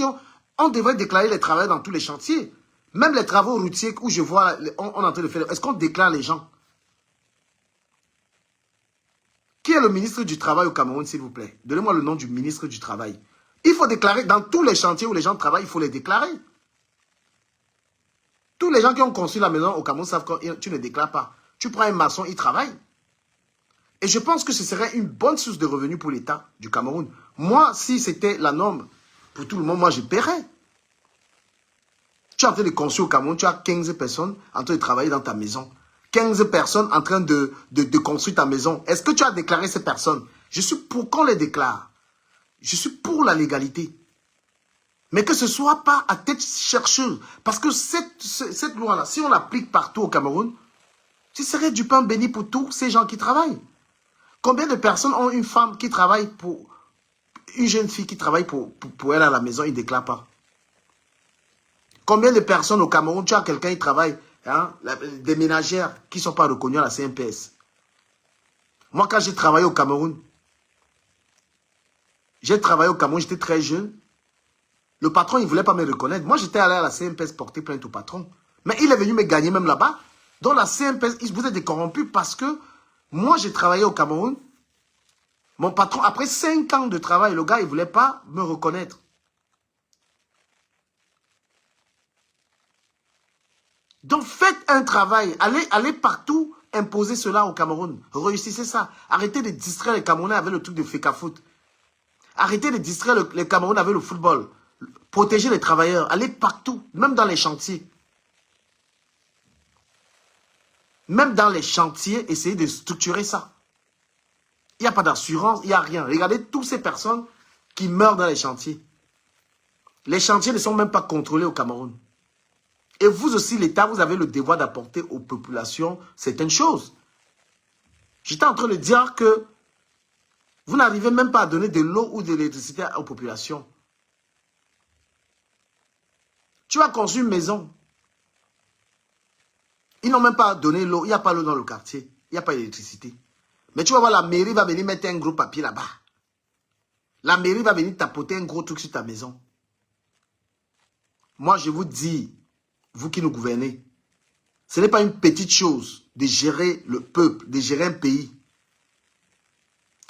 on devrait déclarer les travailleurs dans tous les chantiers? Même les travaux routiers où je vois, on est en train de faire, est-ce qu'on déclare les gens? Qui est le ministre du Travail au Cameroun, s'il vous plaît? Donnez-moi le nom du ministre du Travail. Il faut déclarer, dans tous les chantiers où les gens travaillent, il faut les déclarer. Tous les gens qui ont construit la maison au Cameroun savent que tu ne déclares pas. Tu prends un maçon, il travaille. Et je pense que ce serait une bonne source de revenus pour l'État du Cameroun. Moi, si c'était la norme pour tout le monde, moi, je paierais. Tu es en train de construire au Cameroun, tu as 15 personnes en train de travailler dans ta maison. 15 personnes en train de construire ta maison. Est-ce que tu as déclaré ces personnes? Je suis pour qu'on les déclare. Je suis pour la légalité. Mais que ce ne soit pas à tête chercheuse. Parce que cette loi-là, si on l'applique partout au Cameroun, ce serait du pain béni pour tous ces gens qui travaillent. Combien de personnes ont une femme qui travaille pour... Une jeune fille qui travaille pour elle à la maison, il ne déclare pas. Combien de personnes au Cameroun, tu as quelqu'un qui travaille hein, des ménagères qui ne sont pas reconnues à la CNPS. Moi, quand j'ai travaillé au Cameroun, j'étais très jeune. Le patron, il ne voulait pas me reconnaître. Moi, j'étais allé à la CNPS porter plainte au patron. Mais il est venu me gagner même là-bas. Donc la CNPS, vous êtes des corrompus parce que moi, j'ai travaillé au Cameroun. Mon patron, après 5 ans de travail, le gars, il ne voulait pas me reconnaître. Donc faites un travail. Allez partout imposer cela au Cameroun. Réussissez ça. Arrêtez de distraire les Camerounais avec le truc de Fekafoot. Arrêtez de distraire les Camerounais avec le football. Protégez les travailleurs. Allez partout, même dans les chantiers. Même dans les chantiers, essayez de structurer ça. Il n'y a pas d'assurance, il n'y a rien. Regardez toutes ces personnes qui meurent dans les chantiers. Les chantiers ne sont même pas contrôlés au Cameroun. Et vous aussi, l'État, vous avez le devoir d'apporter aux populations certaines choses. J'étais en train de dire que vous n'arrivez même pas à donner de l'eau ou de l'électricité aux populations. Tu as construit une maison. Ils n'ont même pas donné l'eau. Il n'y a pas l'eau dans le quartier. Il n'y a pas d'électricité. Mais tu vas voir, la mairie va venir mettre un gros papier là-bas. La mairie va venir tapoter un gros truc sur ta maison. Moi, je vous dis, vous qui nous gouvernez, ce n'est pas une petite chose de gérer le peuple, de gérer un pays.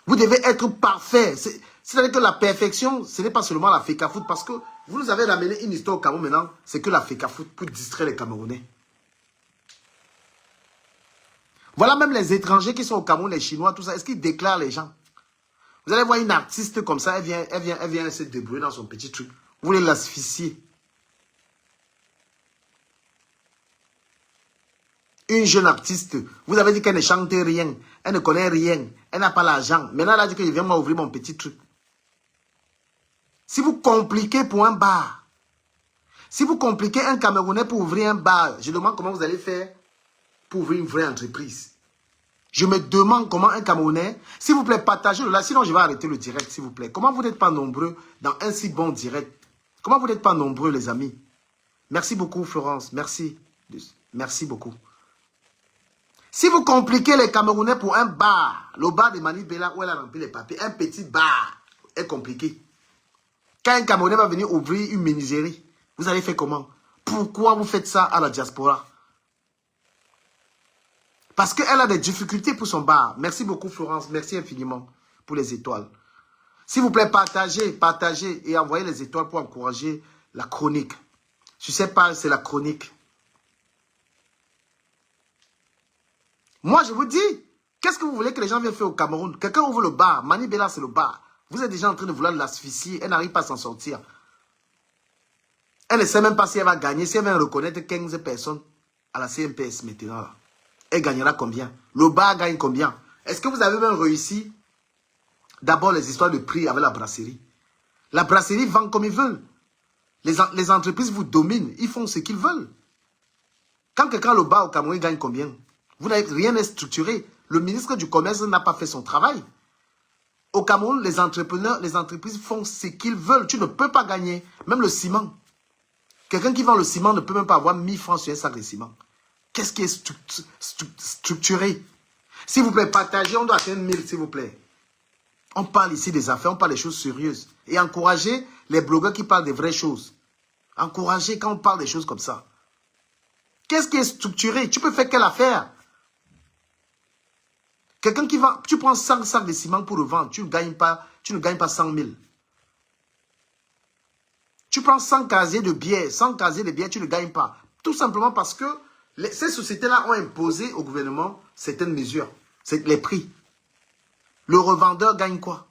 Vous devez être parfait. C'est-à-dire que la perfection, ce n'est pas seulement la Fekafoot, parce que vous nous avez ramené une histoire au Cameroun maintenant, c'est que la Fekafoot pour distraire les Camerounais. Voilà même les étrangers qui sont au Cameroun, les Chinois, tout ça, est-ce qu'ils déclarent les gens? Vous allez voir une artiste comme ça, elle vient se débrouiller dans son petit truc. Vous voulez l'asphyxier. Une jeune artiste, vous avez dit qu'elle ne chante rien, elle ne connaît rien, elle n'a pas l'argent. Maintenant, elle a dit que je viens m'ouvrir mon petit truc. Si vous compliquez pour un bar, si vous compliquez un Camerounais pour ouvrir un bar, je demande comment vous allez faire pour ouvrir une vraie entreprise. Je me demande comment un Camerounais, s'il vous plaît, partagez-le là, sinon je vais arrêter le direct, s'il vous plaît. Comment vous n'êtes pas nombreux dans un si bon direct? Comment vous n'êtes pas nombreux, les amis? Merci beaucoup, Florence. Merci. Merci beaucoup. Si vous compliquez les Camerounais pour un bar, le bar de Mani Bella où elle a rempli les papiers, un petit bar est compliqué. Quand un Camerounais va venir ouvrir une menuiserie, vous allez faire comment? Pourquoi vous faites ça à la diaspora? Parce qu'elle a des difficultés pour son bar. Merci beaucoup, Florence. Merci infiniment pour les étoiles. S'il vous plaît, partagez et envoyez les étoiles pour encourager la chronique. Sur cette page, c'est la chronique. Moi, je vous dis, qu'est-ce que vous voulez que les gens viennent faire au Cameroun? Quelqu'un ouvre le bar. Mani Bella, c'est le bar. Vous êtes déjà en train de vouloir l'asphyxier. Elle n'arrive pas à s'en sortir. Elle ne sait même pas si elle va gagner, si elle va reconnaître 15 personnes à la CNPS maintenant. Là. Elle gagnera combien? Le bar gagne combien? Est-ce que vous avez même réussi? D'abord, les histoires de prix avec la brasserie. La brasserie vend comme ils veulent. Les entreprises vous dominent. Ils font ce qu'ils veulent. Quand quelqu'un le bar au Cameroun, il gagne combien? Vous n'avez rien structuré. Le ministre du Commerce n'a pas fait son travail. Au Cameroun, les entrepreneurs, les entreprises font ce qu'ils veulent. Tu ne peux pas gagner. Même le ciment. Quelqu'un qui vend le ciment ne peut même pas avoir 1000 francs sur un sac de ciment. Qu'est-ce qui est structuré? S'il vous plaît, partagez. On doit atteindre 1000, s'il vous plaît. On parle ici des affaires, on parle des choses sérieuses. Et encouragez les blogueurs qui parlent des vraies choses. Encouragez quand on parle des choses comme ça. Qu'est-ce qui est structuré? Tu peux faire quelle affaire? Quelqu'un qui vend, tu prends 5 sacs de ciment pour le vendre, tu ne gagnes pas 100 000. Tu prends 100 casiers de bière, 100 casiers de bière, tu ne gagnes pas. Tout simplement parce que ces sociétés-là ont imposé au gouvernement certaines mesures. C'est les prix. Le revendeur gagne quoi?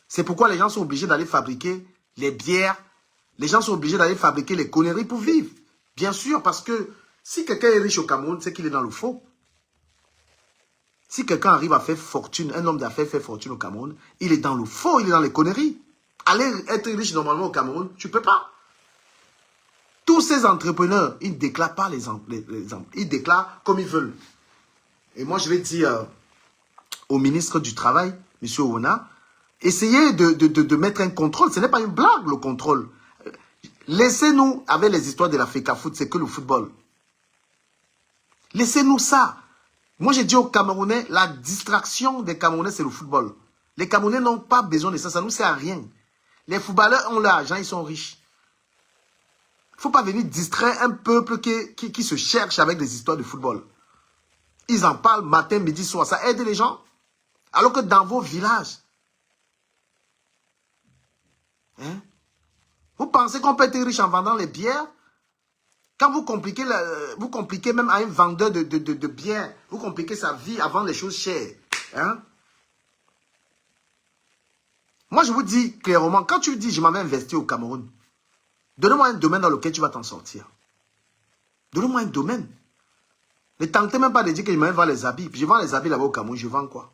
C'est pourquoi les gens sont obligés d'aller fabriquer les bières. Les gens sont obligés d'aller fabriquer les conneries pour vivre. Bien sûr, parce que si quelqu'un est riche au Cameroun, c'est qu'il est dans le faux. Si quelqu'un arrive à faire fortune, un homme d'affaires fait fortune au Cameroun, il est dans le faux, il est dans les conneries. Aller être riche normalement au Cameroun, tu ne peux pas. Tous ces entrepreneurs, ils ne déclarent pas les ils déclarent comme ils veulent. Et moi, je vais dire au ministre du Travail, M. Ouna, essayez de mettre un contrôle. Ce n'est pas une blague, le contrôle. Laissez-nous avec les histoires de la FECAFOOT, c'est que le football. Laissez-nous ça. Moi, j'ai dit aux Camerounais, la distraction des Camerounais, c'est le football. Les Camerounais n'ont pas besoin de ça, ça ne nous sert à rien. Les footballeurs ont l'argent, ils sont riches. Il ne faut pas venir distraire un peuple qui se cherche avec des histoires de football. Ils en parlent matin, midi, soir. Ça aide les gens. Alors que dans vos villages, hein, vous pensez qu'on peut être riche en vendant les bières? Quand vous compliquez même à un vendeur de bières, vous compliquez sa vie à vendre les choses chères. Hein? Moi, je vous dis clairement, quand tu dis je m'en vais investir au Cameroun, donne-moi un domaine dans lequel tu vas t'en sortir. Donne-moi un domaine. Ne tentez même pas de dire que je m'en vais vendre les habits. Je vends les habits là-bas au Cameroun, je vends quoi?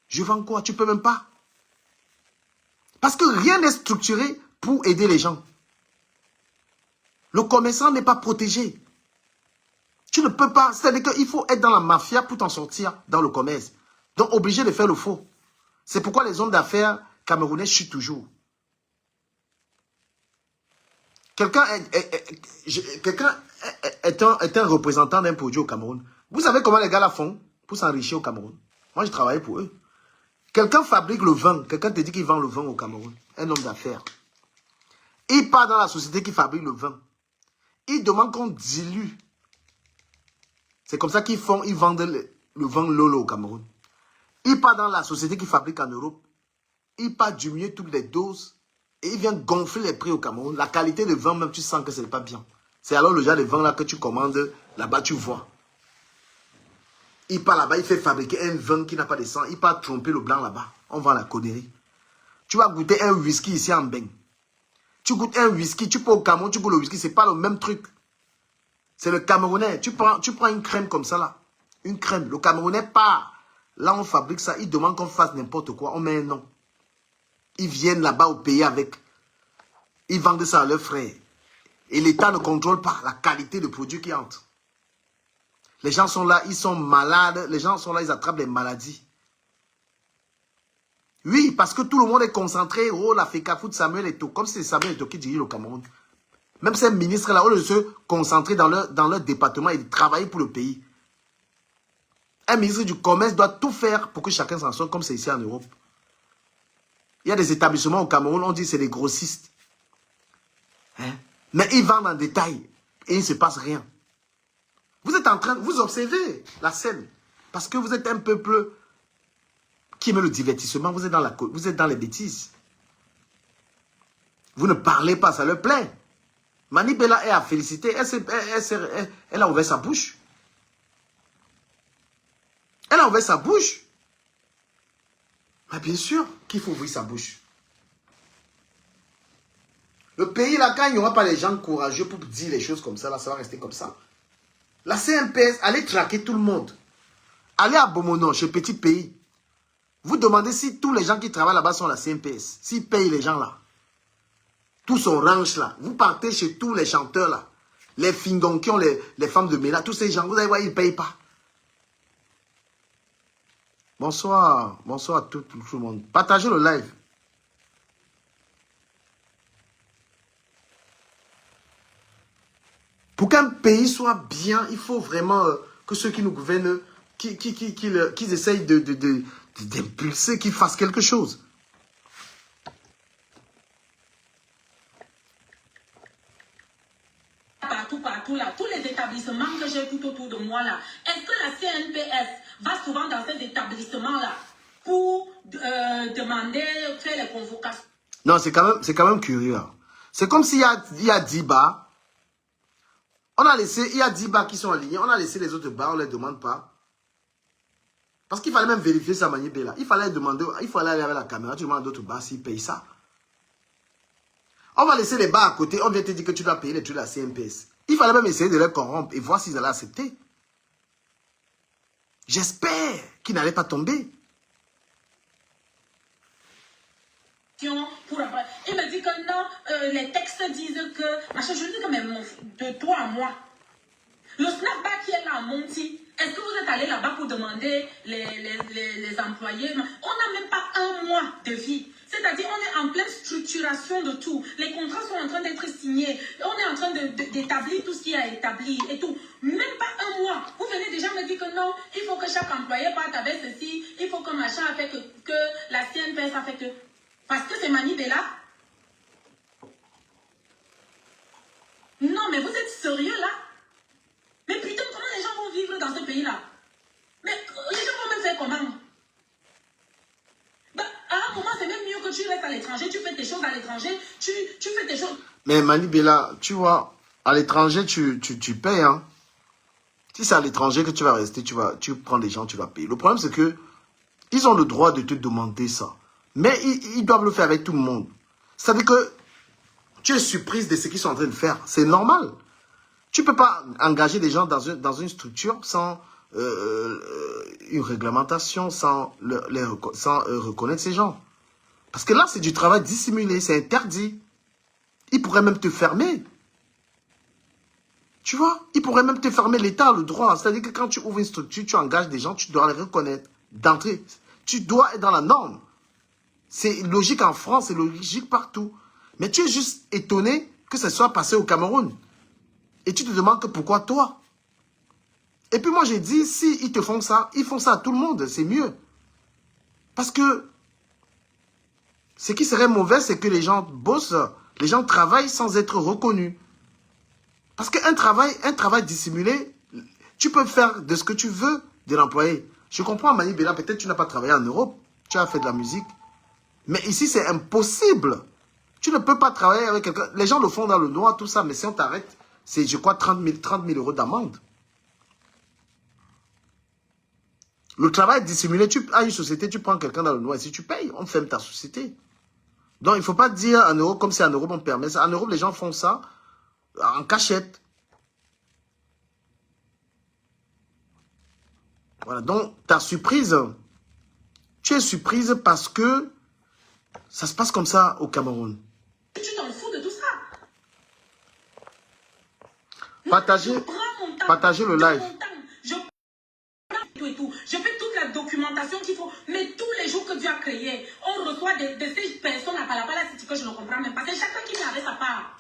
Je vends quoi? Tu peux même pas. Parce que rien n'est structuré pour aider les gens. Le commerçant n'est pas protégé. Tu ne peux pas. C'est-à-dire qu'il faut être dans la mafia pour t'en sortir dans le commerce. Donc, obligé de faire le faux. C'est pourquoi les hommes d'affaires camerounais chutent toujours. Quelqu'un est un représentant d'un produit au Cameroun. Vous savez comment les gars la font pour s'enrichir au Cameroun? Moi, je travaille pour eux. Quelqu'un fabrique le vin. Quelqu'un te dit qu'il vend le vin au Cameroun. Un homme d'affaires. Il part dans la société qui fabrique le vin. Il demande qu'on dilue. C'est comme ça qu'ils font. Ils vendent le vin Lolo au Cameroun. Il part dans la société qui fabrique en Europe. Il part diminuer toutes les doses. Et il vient gonfler les prix au Cameroun. La qualité de vin, même, tu sens que ce n'est pas bien. C'est alors le genre de vin là que tu commandes. Là-bas, tu vois. Il part là-bas, il fait fabriquer un vin qui n'a pas de sang. Il part tromper le blanc là-bas. On vend la connerie. Tu vas goûter un whisky ici en Beng. Tu goûtes un whisky, tu peux au Cameroun, tu goûtes le whisky, c'est pas le même truc. C'est le Camerounais. Tu prends une crème comme ça là. Une crème. Le Camerounais part. Là, on fabrique ça. Ils demandent qu'on fasse n'importe quoi. On met un nom. Ils viennent là-bas au pays avec. Ils vendent ça à leurs frères. Et l'État ne contrôle pas la qualité de produit qui entre. Les gens sont là, ils sont malades. Les gens sont là, ils attrapent des maladies. Oui, parce que tout le monde est concentré. Oh, la FECAFOOT, Samuel Eto'o. Comme si c'est Samuel Eto'o qui dirige le Cameroun. Même ces ministres-là, au lieu de se concentrer dans leur département et de travailler pour le pays. Un ministre du Commerce doit tout faire pour que chacun s'en sorte comme c'est ici en Europe. Il y a des établissements au Cameroun, on dit que c'est des grossistes. Hein? Mais ils vendent en détail et il ne se passe rien. Vous êtes en train, vous observez la scène. Parce que vous êtes un peuple qui aime le divertissement, vous êtes dans les bêtises. Vous ne parlez pas, ça leur plaît. Mani Bella est à féliciter, elle a ouvert sa bouche. Elle a ouvert sa bouche. Mais bien sûr qu'il faut ouvrir sa bouche. Le pays, là, quand il n'y aura pas les gens courageux pour dire les choses comme ça, là, ça va rester comme ça. La CNPS, allez traquer tout le monde. Allez à Bomono, chez Petit Pays. Vous demandez si tous les gens qui travaillent là-bas sont à la CNPS. S'ils payent les gens là. Tous son ranch là. Vous partez chez tous les chanteurs là. Les Fingonkions, les femmes de Mela, tous ces gens, vous allez voir, ils ne payent pas. Bonsoir. Bonsoir à tout le monde. Partagez le live. Pour qu'un pays soit bien, il faut vraiment que ceux qui nous gouvernent, qu'ils essayent d'impulser, qu'ils fassent quelque chose. Partout là, tous les établissements que j'ai tout autour de moi là, est-ce que la CNPS va souvent dans ces établissements là pour demander, faire les convocations? Non, c'est quand même curieux. Hein. C'est comme s'il y a 10 bars. On a laissé, il y a 10 bars qui sont alignés. On a laissé les autres bars, on ne les demande pas. Parce qu'il fallait même vérifier sa manière là. Il fallait demander, il fallait aller avec la caméra, tu demandes d'autres bars s'ils payent ça. On va laisser les bars à côté, on vient te dire que tu dois payer les trucs de la CNPS. Il fallait même essayer de les corrompre et voir s'ils allaient accepter. J'espère qu'ils n'allaient pas tomber. Il me dit que non, les textes disent que... Je dis que même de toi à moi, le snapback qui est là à Monty, Est-ce que vous êtes allé là-bas pour demander les employés? On n'a même pas un mois de vie. C'est-à-dire, on est en pleine structuration de tout. Les contrats sont en train d'être signés. On est en train d'établir tout ce qui a établi et tout. Même pas un mois. Vous venez déjà me dire que non, il faut que chaque employé parte avec ceci. Il faut que machin a fait que la CNPS a fait que... Parce que c'est Mani Bella. Non, mais vous êtes sérieux là? Mais putain, comment les gens vont vivre dans ce pays-là? Mais les gens vont même faire comment? Bah, à un moment, c'est même mieux que tu restes à l'étranger, tu fais tes choses à l'étranger, tu fais tes choses. Mais Mani Bella, tu vois, à l'étranger, tu payes, hein. Si c'est à l'étranger que tu vas rester, tu prends des gens, tu vas payer. Le problème, c'est que ils ont le droit de te demander ça. Mais ils doivent le faire avec tout le monde. C'est-à-dire que tu es surprise de ce qu'ils sont en train de faire. C'est normal. Tu ne peux pas engager des gens dans une structure sans une réglementation, sans reconnaître ces gens. Parce que là, c'est du travail dissimulé, c'est interdit. Ils pourraient même te fermer. Tu vois, ils pourraient même te fermer, l'État a le droit. C'est-à-dire que quand tu ouvres une structure, tu engages des gens, tu dois les reconnaître d'entrée. Tu dois être dans la norme. C'est logique en France, c'est logique partout. Mais tu es juste étonné que ça soit passé au Cameroun. Et tu te demandes que pourquoi toi? Et puis moi j'ai dit, si ils te font ça, ils font ça à tout le monde, c'est mieux. Parce que ce qui serait mauvais, c'est que les gens bossent, les gens travaillent sans être reconnus. Parce qu'un travail dissimulé, tu peux faire de ce que tu veux de l'employé. Je comprends, Mani Bella, peut-être tu n'as pas travaillé en Europe, tu as fait de la musique. Mais ici, c'est impossible. Tu ne peux pas travailler avec quelqu'un. Les gens le font dans le noir, tout ça, mais si on t'arrête, c'est, je crois, 30 000 euros d'amende. Le travail dissimulé, tu as une société, tu prends quelqu'un dans le noir, et si tu payes, on ferme ta société. Donc, il ne faut pas dire en Europe, comme c'est en Europe, on permet ça. En Europe, les gens font ça en cachette. Voilà, donc, ta surprise, tu es surprise parce que ça se passe comme ça au Cameroun. Tu t'en fous de tout ça. Partagez le live. Je prends tout et tout. Je fais toute la documentation qu'il faut. Mais tous les jours que Dieu a créé, on reçoit de ces personnes à Palapala, c'est que je ne comprends même pas. C'est chacun qui vient avec sa part.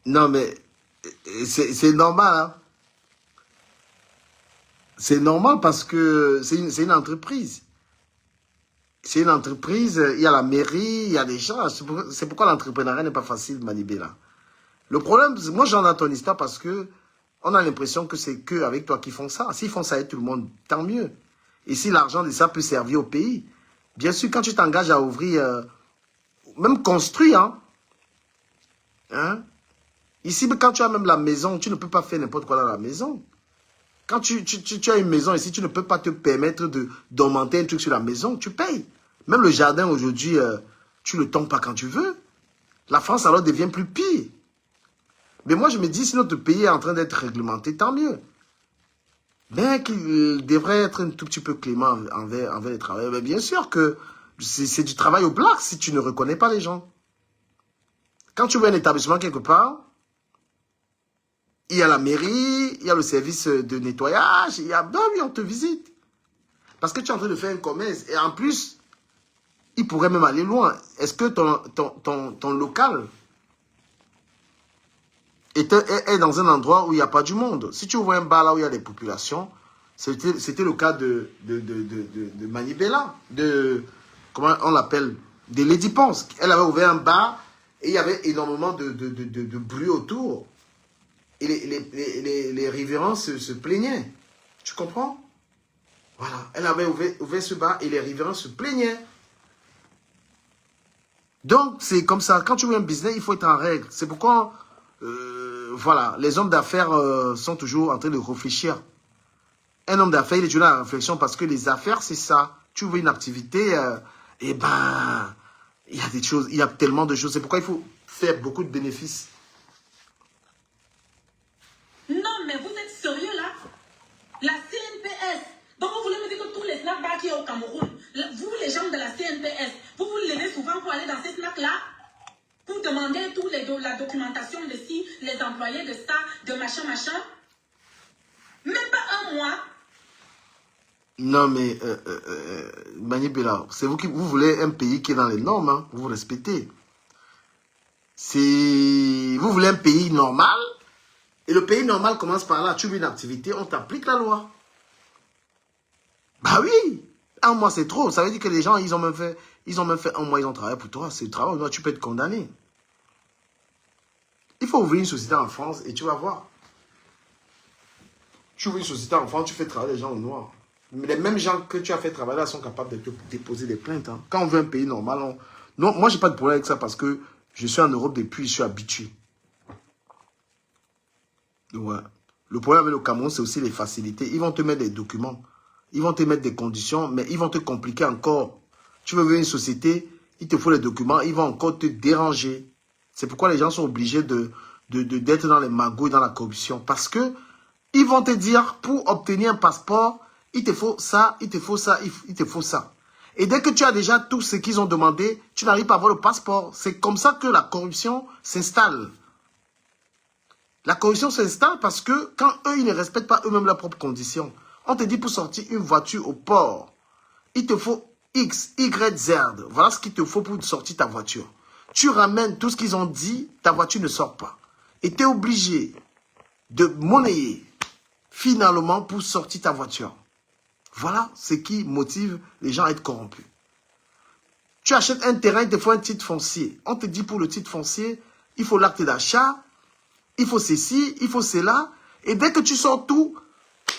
Non, mais c'est normal, hein. C'est normal parce que c'est une entreprise. C'est une entreprise, il y a la mairie, il y a des gens. C'est pourquoi l'entrepreneuriat n'est pas facile, Mani Bella. Le problème, moi j'en ton histoire parce que on a l'impression que c'est que avec toi qu'ils font ça. S'ils font ça avec tout le monde, tant mieux. Et si l'argent de ça peut servir au pays, bien sûr, quand tu t'engages à ouvrir, même construire, hein, ici, quand tu as même la maison, tu ne peux pas faire n'importe quoi dans la maison. Quand tu as une maison ici, tu ne peux pas te permettre d'augmenter un truc sur la maison, tu payes. Même le jardin aujourd'hui, tu ne le tombes pas quand tu veux. La France alors devient plus pire. Mais moi je me dis, si notre pays est en train d'être réglementé, tant mieux. Mais qu'il devrait être un tout petit peu clément envers les travailleurs. Mais bien sûr que c'est du travail au black si tu ne reconnais pas les gens. Quand tu vois un établissement quelque part, il y a la mairie, il y a le service de nettoyage, il y a... Non, oui, on te visite. Parce que tu es en train de faire un commerce. Et en plus, il pourrait même aller loin. Est-ce que ton local est dans un endroit où il n'y a pas du monde? Si tu ouvres un bar là où il y a des populations, c'était le cas de Mani Bella, comment on l'appelle, de Lady Ponce. Elle avait ouvert un bar et il y avait énormément de bruit autour. Et les riverains se plaignaient. Tu comprends? Voilà. Elle avait ouvert ce bar et les riverains se plaignaient. Donc, c'est comme ça. Quand tu veux un business, il faut être en règle. C'est pourquoi, voilà, les hommes d'affaires sont toujours en train de réfléchir. Un homme d'affaires, il est toujours à la réflexion parce que les affaires, c'est ça. Tu ouvres une activité, et ben, il y a des choses, il y a tellement de choses. C'est pourquoi il faut faire beaucoup de bénéfices. Non, mais vous êtes sérieux là? La CNPS. Donc vous voulez me dire que tous les snacks qui sont au Cameroun, vous les gens de la CNPS, vous levez souvent pour aller dans ces snacks là? Pour demander la documentation de ci, les employés de ça, de machin, machin? Même pas moi. Non, mais, Manibela, c'est vous qui vous voulez un pays qui est dans les normes, hein, vous respectez. Vous voulez un pays normal, et le pays normal commence par là, tu veux une activité, on t'applique la loi. Bah oui, un mois c'est trop, ça veut dire que les gens, ils ont même fait un mois, ils ont travaillé pour toi, c'est le travail, toi, tu peux être condamné. Il faut ouvrir une société en France et tu vas voir. Tu ouvres une société en France, tu fais travailler les gens au noir. Mais les mêmes gens que tu as fait travailler là sont capables de te déposer des plaintes. Hein. Quand on veut un pays normal, non, moi, je n'ai pas de problème avec ça parce que je suis en Europe depuis, je suis habitué. Donc, ouais. Le problème avec le Cameroun, c'est aussi les facilités. Ils vont te mettre des documents, ils vont te mettre des conditions, mais ils vont te compliquer encore. Tu veux ouvrir une société, il te faut les documents, ils vont encore te déranger. C'est pourquoi les gens sont obligés d'être dans les magouilles, dans la corruption. Parce que ils vont te dire, pour obtenir un passeport, il te faut ça, il te faut ça, il te faut ça. Et dès que tu as déjà tout ce qu'ils ont demandé, tu n'arrives pas à avoir le passeport. C'est comme ça que la corruption s'installe. La corruption s'installe parce que quand eux, ils ne respectent pas eux-mêmes leurs propres conditions. On te dit pour sortir une voiture au port, il te faut X, Y, Z. Voilà ce qu'il te faut pour sortir ta voiture. Tu ramènes tout ce qu'ils ont dit, ta voiture ne sort pas. Et tu es obligé de monnayer finalement pour sortir ta voiture. Voilà ce qui motive les gens à être corrompus. Tu achètes un terrain, il te faut un titre foncier. On te dit pour le titre foncier, il faut l'acte d'achat, il faut ceci, il faut cela. Et dès que tu sors tout,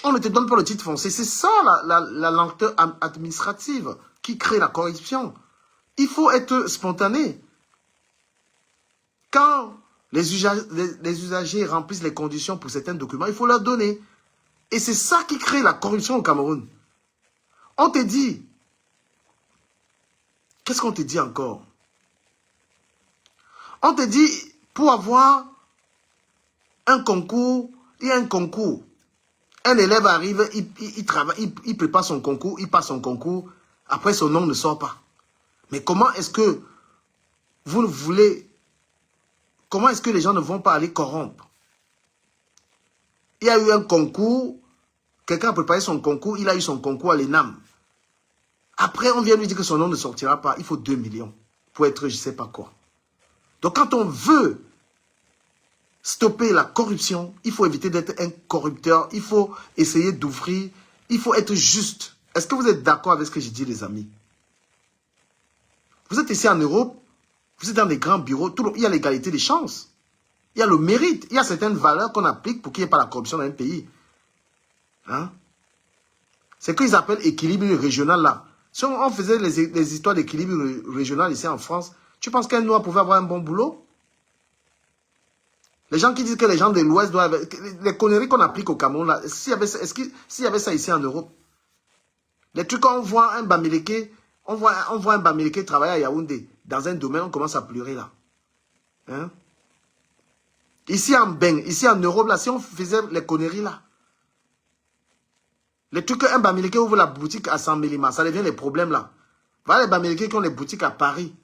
on ne te donne pas le titre foncier. C'est ça la lenteur administrative qui crée la corruption. Il faut être spontané. Quand les usagers remplissent les conditions pour certains documents, il faut leur donner. Et c'est ça qui crée la corruption au Cameroun. On te dit, qu'est-ce qu'on te dit encore? On te dit, pour avoir un concours, il y a un concours. Un élève arrive, il travaille, il prépare son concours, il passe son concours, après son nom ne sort pas. Mais comment est-ce que vous voulez, comment est-ce que les gens ne vont pas aller corrompre? Il y a eu un concours, quelqu'un a préparé son concours, il a eu son concours à l'ENAM. Après, on vient lui dire que son nom ne sortira pas. Il faut 2 millions pour être je ne sais pas quoi. Donc, quand on veut stopper la corruption, il faut éviter d'être un corrupteur. Il faut essayer d'ouvrir. Il faut être juste. Est-ce que vous êtes d'accord avec ce que j'ai dit, les amis? Vous êtes ici en Europe, vous êtes dans des grands bureaux, il y a l'égalité des chances. Il y a le mérite. Il y a certaines valeurs qu'on applique pour qu'il n'y ait pas la corruption dans un pays. Hein? C'est ce qu'ils appellent équilibre régional là. Si on faisait les histoires d'équilibre régional ici en France, tu penses qu'un Noir pouvait avoir un bon boulot? Les gens qui disent que les gens de l'Ouest doivent... Les conneries qu'on applique au Cameroun là, s'il y avait ça ici en Europe, les trucs quand on voit un Bamileke, on voit un Bamileke travailler à Yaoundé, dans un domaine, on commence à pleurer là. Hein? Ici en Europe là, si on faisait les conneries là, les trucs qu'un Bamileke ouvre la boutique à 100 Milima, ça devient les problèmes là. Voilà les Bamileke qui ont les boutiques à Paris.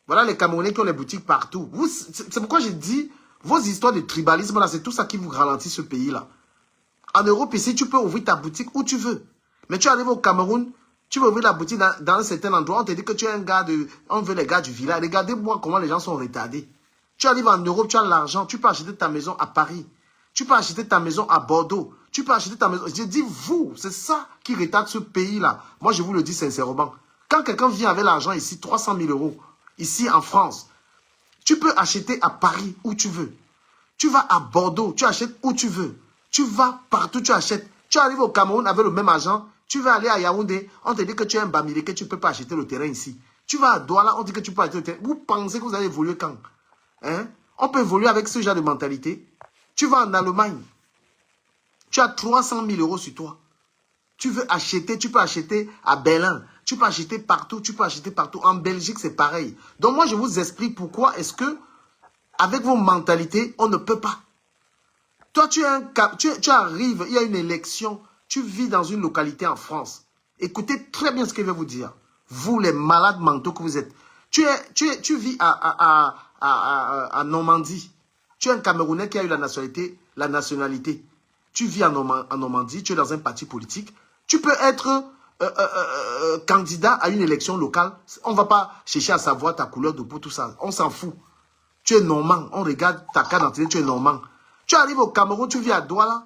Voilà les Camerounais qui ont les boutiques partout. C'est pourquoi j'ai dit, vos histoires de tribalisme là, c'est tout ça qui vous ralentit ce pays là. En Europe ici, tu peux ouvrir ta boutique où tu veux. Mais tu arrives au Cameroun, tu veux ouvrir la boutique dans un certain endroit, on te dit que tu es un gars on veut les gars du village. Regardez-moi comment les gens sont retardés. Tu arrives en Europe, tu as l'argent, tu peux acheter ta maison à Paris. Tu peux acheter ta maison à Bordeaux. Tu peux acheter ta maison. Je dis vous, c'est ça qui retarde ce pays-là. Moi, je vous le dis sincèrement. Quand quelqu'un vient avec l'argent ici, 300 000 €, ici en France, tu peux acheter à Paris où tu veux. Tu vas à Bordeaux, tu achètes où tu veux. Tu vas partout, tu achètes. Tu arrives au Cameroun avec le même argent. Tu vas aller à Yaoundé, on te dit que tu es un Bamileke, tu ne peux pas acheter le terrain ici. Tu vas à Douala, on te dit que tu peux acheter le terrain. Vous pensez que vous allez évoluer quand? Hein? On peut évoluer avec ce genre de mentalité. Tu vas en Allemagne. Tu as 300 000 € sur toi. Tu veux acheter, tu peux acheter à Berlin. Tu peux acheter partout, tu peux acheter partout. En Belgique, c'est pareil. Donc moi, je vous explique pourquoi est-ce que, avec vos mentalités, on ne peut pas. Toi, tu arrives, il y a une élection, tu vis dans une localité en France. Écoutez très bien ce que je vais vous dire. Vous, les malades mentaux que vous êtes. Tu vis à Normandie. Tu es un Camerounais qui a eu la nationalité. tu vis en Normandie, tu es dans un parti politique, tu peux être candidat à une élection locale. On ne va pas chercher à savoir ta couleur de peau, tout ça. On s'en fout. Tu es normand. On regarde ta carte d'identité, tu es normand. Tu arrives au Cameroun, tu vis à Douala,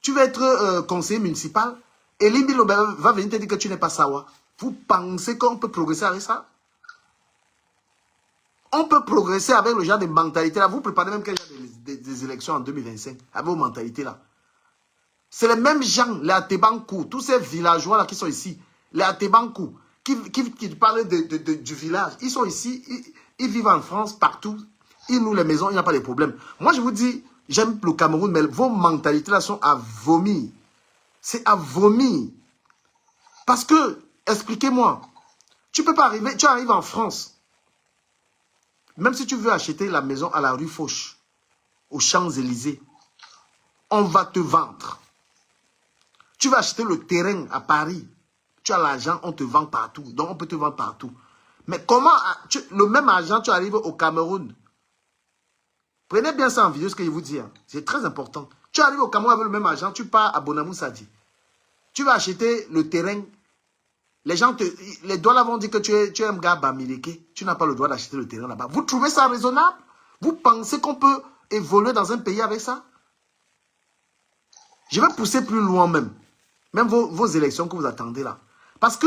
tu vas être conseiller municipal, et Limbi va venir te dire que tu n'es pas Sawa. Vous pensez qu'on peut progresser avec ça? On peut progresser avec le genre de mentalité là. Vous préparez même quel genre des élections en 2025 avec vos mentalités là. C'est les mêmes gens, les Atebankou, tous ces villageois là qui sont ici, les Atebankou, qui parlent du village. Ils sont ici, ils vivent en France, partout. Ils louent les maisons, il n'y a pas de problème. Moi je vous dis, j'aime le Cameroun, mais vos mentalités là sont à vomir. C'est à vomir. Parce que, expliquez-moi, tu peux pas arriver, tu arrives en France. Même si tu veux acheter la maison à la rue Fauche, aux Champs-Élysées, on va te vendre. Tu vas acheter le terrain à Paris, tu as l'argent, on te vend partout. Donc on peut te vendre partout. Mais comment, le même argent, tu arrives au Cameroun. Prenez bien ça en vidéo, ce que je vous dis. Hein. C'est très important. Tu arrives au Cameroun avec le même argent, tu pars à Bonamou Sadi. Tu vas acheter le terrain. Les Douala vont dire que tu es un gars bamileke. Tu n'as pas le droit d'acheter le terrain là-bas. Vous trouvez ça raisonnable? Vous pensez qu'on peut évoluer dans un pays avec ça? Je vais pousser plus loin même. Même vos élections que vous attendez là. Parce que,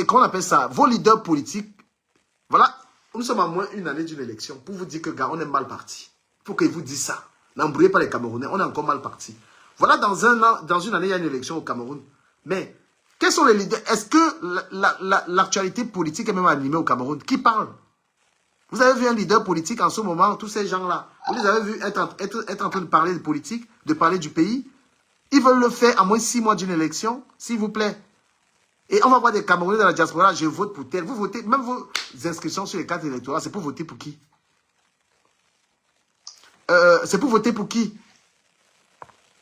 comment on appelle ça? Vos leaders politiques, voilà, nous sommes à moins une année d'une élection pour vous dire que, gars, on est mal parti. Il faut qu'ils vous disent ça. N'embrouillez pas les Camerounais, on est encore mal parti. Voilà, dans un an, dans une année, il y a une élection au Cameroun. Mais, quels sont les leaders? Est-ce que l'actualité politique est même animée au Cameroun? Qui parle? Vous avez vu un leader politique en ce moment, tous ces gens-là, vous les avez vus être en train de parler de politique, de parler du pays? Ils veulent le faire à moins 6 mois d'une élection, s'il vous plaît. Et on va voir des Camerounais dans la diaspora, je vote pour tel. Vous votez, même vos inscriptions sur les cartes électorales, c'est pour voter pour qui? C'est pour voter pour qui?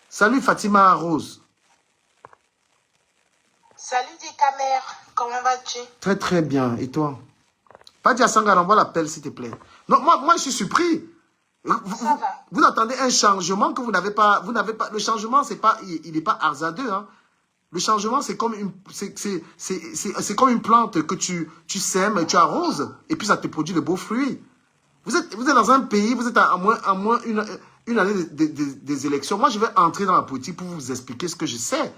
Salut Fatima Rose. Salut des camères, comment vas-tu? Très très bien, et toi? Pas dire à Sangara, envoie l'appel s'il te plaît. Non, moi je suis surpris. Vous attendez un changement que vous n'avez pas. Le changement, il n'est pas hasardeux. Hein. Le changement, c'est comme une plante que tu sèmes, tu arroses, et puis ça te produit de beaux fruits. Vous êtes dans un pays, vous êtes à moins une année des élections. Moi, je vais entrer dans la politique pour vous expliquer ce que je sais.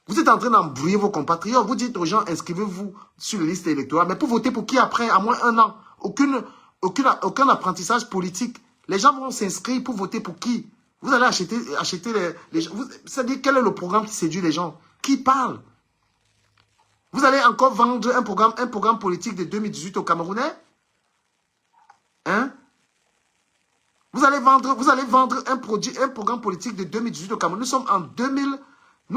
Vous êtes en train d'embrouiller vos compatriotes. Vous dites aux gens, inscrivez-vous sur les listes électorales. Mais pour voter pour qui après, à moins un an? Aucun apprentissage politique. Les gens vont s'inscrire pour voter pour qui? Vous allez acheter les gens. C'est-à-dire, quel est le programme qui séduit les gens? Qui parle? Vous allez encore vendre un programme politique de 2018 aux Camerounais? Hein? Vous allez vendre un programme politique de 2018 au Cameroun. Nous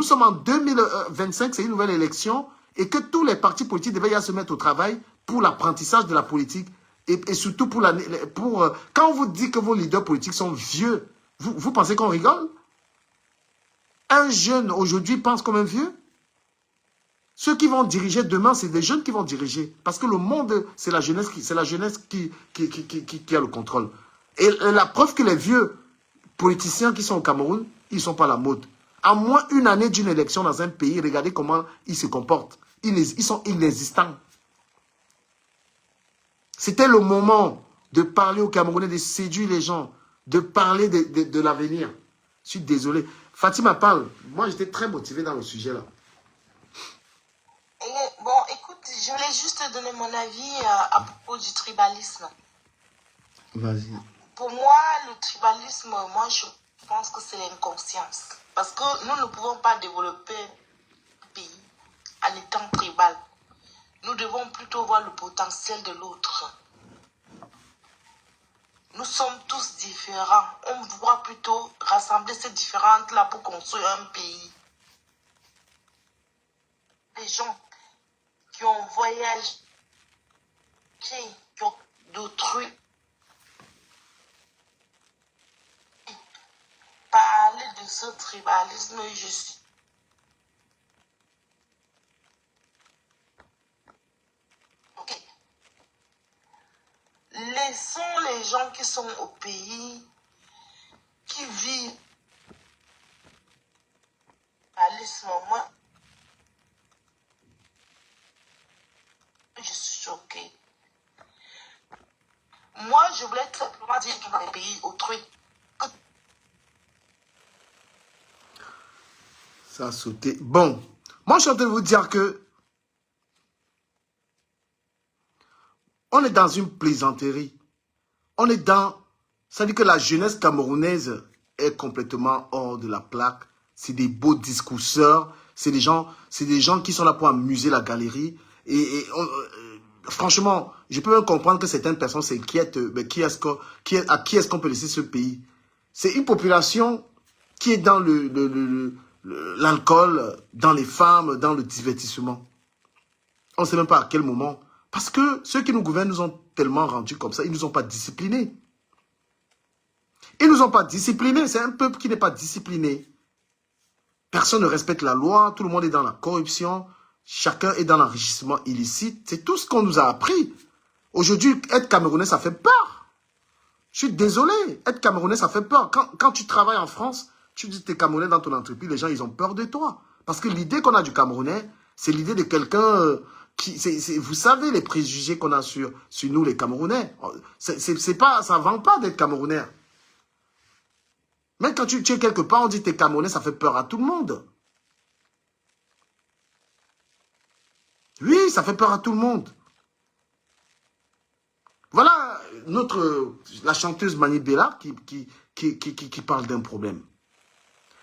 sommes en 2025, c'est une nouvelle élection, et que tous les partis politiques devaient se mettre au travail pour l'apprentissage de la politique, et surtout quand on vous dit que vos leaders politiques sont vieux, vous pensez qu'on rigole? Un jeune aujourd'hui pense comme un vieux? Ceux qui vont diriger demain, c'est des jeunes qui vont diriger. Parce que le monde, c'est la jeunesse qui a le contrôle. Et la preuve que les vieux politiciens qui sont au Cameroun, ils ne sont pas à la mode. À moins une année d'une élection dans un pays, regardez comment ils se comportent. Ils sont inexistants. C'était le moment de parler aux Camerounais, de séduire les gens, de parler de l'avenir. Je suis désolé. Fatima parle. Moi, j'étais très motivé dans le sujet là. Bon, écoute, je voulais juste te donner mon avis à propos du tribalisme. Vas-y. Pour moi, le tribalisme, moi, je pense que c'est l'inconscience. Parce que nous ne pouvons pas développer un pays en étant tribal. Nous devons plutôt voir le potentiel de l'autre. Nous sommes tous différents. On doit plutôt rassembler ces différentes-là pour construire un pays. Les gens qui ont voyagé, qui ont d'autrui, parler de ce tribalisme, je suis. Ok. Laissons les gens qui sont au pays, qui qui vit moi, je suis choquée. Moi, je voulais tout simplement dire que dans les pays autrui, ça a sauté. Bon, moi, je suis en train de vous dire que on est dans une plaisanterie. On est dans... Ça dit que la jeunesse camerounaise est complètement hors de la plaque. C'est des beaux discourseurs. C'est des gens qui sont là pour amuser la galerie. Franchement, je peux même comprendre que certaines personnes s'inquiètent. Mais à qui est-ce qu'on peut laisser ce pays? C'est une population qui est dans l'alcool, dans les femmes, dans le divertissement. On ne sait même pas à quel moment. Parce que ceux qui nous gouvernent nous ont tellement rendus comme ça. Ils ne nous ont pas disciplinés. Ils ne nous ont pas disciplinés. C'est un peuple qui n'est pas discipliné. Personne ne respecte la loi. Tout le monde est dans la corruption. Chacun est dans l'enrichissement illicite. C'est tout ce qu'on nous a appris. Aujourd'hui, être Camerounais, ça fait peur. Je suis désolé. Être Camerounais, ça fait peur. Quand tu travailles en France, tu dis que tu es Camerounais dans ton entreprise, les gens, ils ont peur de toi. Parce que l'idée qu'on a du Camerounais, c'est l'idée de quelqu'un... vous savez les préjugés qu'on a sur nous, les Camerounais. Ça ne vend pas d'être Camerounais. Même quand tu es quelque part, on dit que tu es Camerounais, ça fait peur à tout le monde. Oui, ça fait peur à tout le monde. Voilà la chanteuse Mani Bella qui parle d'un problème.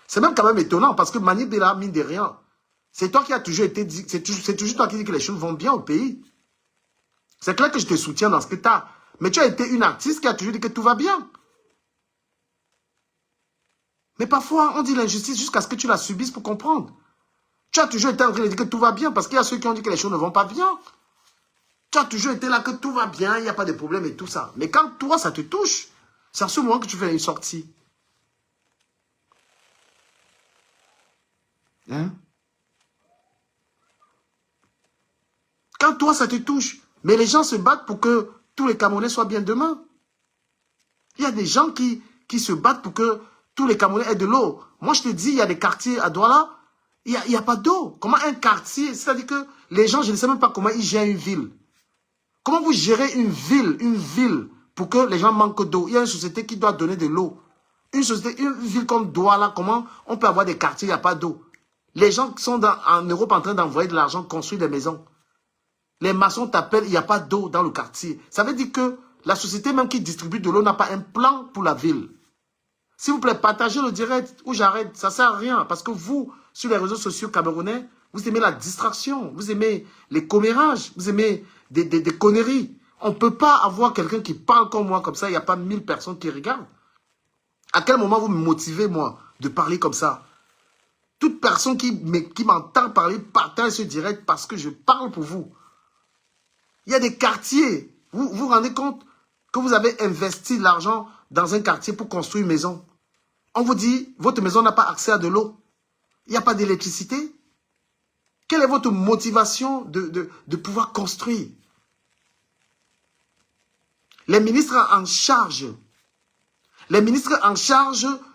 C'est même quand même étonnant parce que Mani Bella, mine de rien, c'est toi qui as toujours été dit, c'est toujours toi qui dis que les choses vont bien au pays. C'est clair que je te soutiens dans ce que tu as. Mais tu as été une artiste qui a toujours dit que tout va bien. Mais parfois, on dit l'injustice jusqu'à ce que tu la subisses pour comprendre. Tu as toujours été en train de dire que tout va bien parce qu'il y a ceux qui ont dit que les choses ne vont pas bien. Tu as toujours été là que tout va bien, il n'y a pas de problème et tout ça. Mais quand toi, ça te touche, c'est à ce moment que tu fais une sortie. Hein? Quand toi, ça te touche. Mais les gens se battent pour que tous les Camerounais soient bien demain. Il y a des gens qui se battent pour que tous les Camerounais aient de l'eau. Moi, je te dis, il y a des quartiers à Douala, il n'y a pas d'eau. Comment un quartier, c'est-à-dire que les gens, je ne sais même pas comment ils gèrent une ville. Comment vous gérez une ville pour que les gens manquent d'eau? Il y a une société qui doit donner de l'eau. Une ville comme Douala, comment on peut avoir des quartiers, il n'y a pas d'eau? Les gens qui sont en Europe en train d'envoyer de l'argent, construire des maisons. Les maçons t'appellent, il n'y a pas d'eau dans le quartier. Ça veut dire que la société même qui distribue de l'eau n'a pas un plan pour la ville. S'il vous plaît, partagez le direct ou j'arrête. Ça ne sert à rien. Parce que vous, sur les réseaux sociaux camerounais, vous aimez la distraction. Vous aimez les commérages. Vous aimez des conneries. On ne peut pas avoir quelqu'un qui parle comme moi, comme ça. Il n'y a pas 1000 personnes qui regardent. À quel moment vous me motivez, moi, de parler comme ça? Toute personne qui m'entend parler partage ce direct parce que je parle pour vous. Il y a des quartiers. Vous vous rendez compte que vous avez investi l'argent dans un quartier pour construire une maison. On vous dit, votre maison n'a pas accès à de l'eau. Il n'y a pas d'électricité. Quelle est votre motivation de pouvoir construire? Les ministres en charge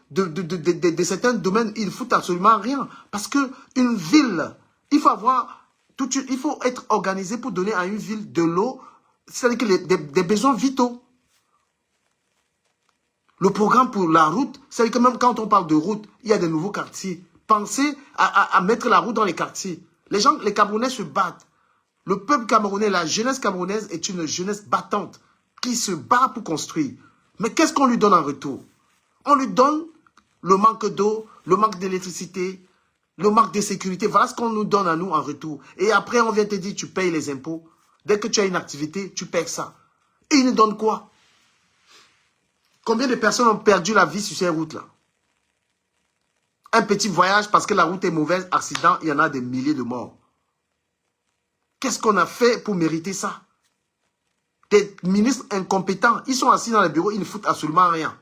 de certains domaines, ils ne foutent absolument rien. Parce qu'une ville, il faut être organisé pour donner à une ville de l'eau, c'est-à-dire des besoins vitaux. Le programme pour la route, c'est-à-dire que même quand on parle de route, il y a des nouveaux quartiers. Pensez à mettre la route dans les quartiers. Les Camerounais se battent. Le peuple camerounais, la jeunesse camerounaise est une jeunesse battante qui se bat pour construire. Mais qu'est-ce qu'on lui donne en retour? On lui donne le manque d'eau, le manque d'électricité, le manque de sécurité. Voilà ce qu'on nous donne à nous en retour. Et après, on vient te dire, tu payes les impôts. Dès que tu as une activité, tu payes ça. Et ils nous donnent quoi? Combien de personnes ont perdu la vie sur ces routes-là? Un petit voyage parce que la route est mauvaise, accident, il y en a des milliers de morts. Qu'est-ce qu'on a fait pour mériter ça? Des ministres incompétents, ils sont assis dans les bureaux, ils ne foutent absolument rien.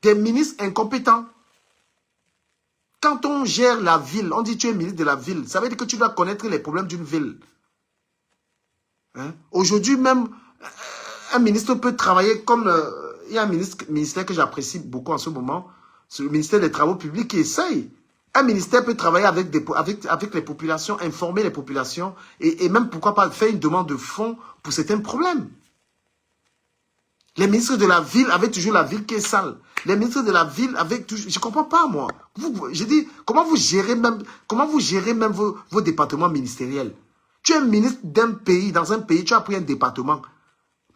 Des ministres incompétents. Quand on gère la ville, on dit tu es ministre de la ville, ça veut dire que tu dois connaître les problèmes d'une ville. Hein? Aujourd'hui même, un ministre peut travailler comme il y a un ministère que j'apprécie beaucoup en ce moment, c'est le ministère des Travaux publics qui essaye. Un ministère peut travailler avec les populations, informer les populations et même, pourquoi pas, faire une demande de fonds pour certains problèmes. Les ministres de la ville avaient toujours la ville qui est sale. Les ministres de la ville avaient toujours... Je ne comprends pas, moi. Je dis, comment vous gérez même vos départements ministériels? Tu es ministre d'un pays, dans un pays, tu as pris un département.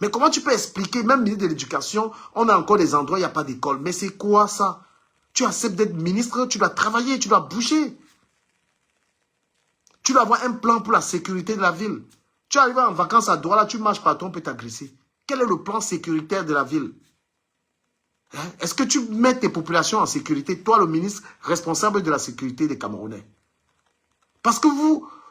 Mais comment tu peux expliquer, même ministre de l'éducation, on a encore des endroits où il n'y a pas d'école. Mais c'est quoi ça? Tu acceptes d'être ministre, tu dois travailler, tu dois bouger. Tu dois avoir un plan pour la sécurité de la ville. Tu arrives en vacances à Douala, tu marches partout, on peut t'agresser. Quel est le plan sécuritaire de la ville? Hein? Est-ce que tu mets tes populations en sécurité, toi le ministre responsable de la sécurité des Camerounais? Parce que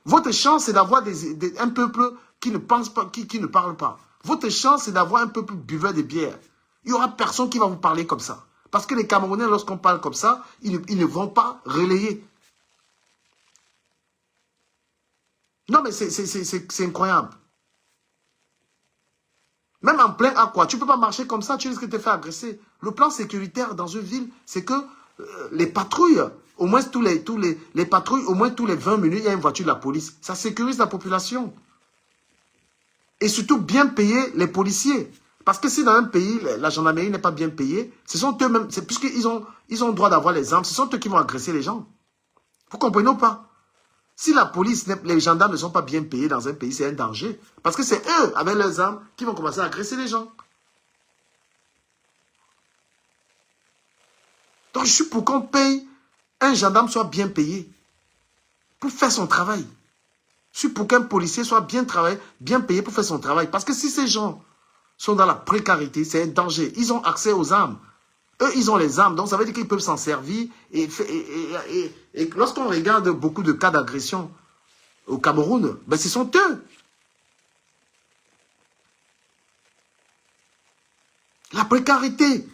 votre chance c'est d'avoir un peuple qui ne pense pas, qui ne parle pas. Votre chance c'est d'avoir un peuple buveur de bière. Il n'y aura personne qui va vous parler comme ça. Parce que les Camerounais, lorsqu'on parle comme ça, ils ne vont pas relayer. Non mais c'est incroyable. Même en plein aqua, tu ne peux pas marcher comme ça, tu risques de te faire agresser. Le plan sécuritaire dans une ville, c'est que les patrouilles, au moins les patrouilles, au moins tous les 20 minutes, il y a une voiture de la police. Ça sécurise la population. Et surtout, bien payer les policiers. Parce que si dans un pays, la gendarmerie n'est pas bien payée, ce sont eux-mêmes, puisqu'ils ont le droit d'avoir les armes, ce sont eux qui vont agresser les gens. Vous comprenez ou pas? Si la police, les gendarmes ne sont pas bien payés dans un pays, c'est un danger. Parce que c'est eux, avec leurs armes, qui vont commencer à agresser les gens. Donc je suis pour qu'on paye, un gendarme soit bien payé pour faire son travail. Je suis pour qu'un policier soit bien payé pour faire son travail. Parce que si ces gens sont dans la précarité, c'est un danger. Ils ont accès aux armes. Eux, ils ont les armes, donc ça veut dire qu'ils peuvent s'en servir. Et lorsqu'on regarde beaucoup de cas d'agression au Cameroun, ben ce sont eux. La précarité.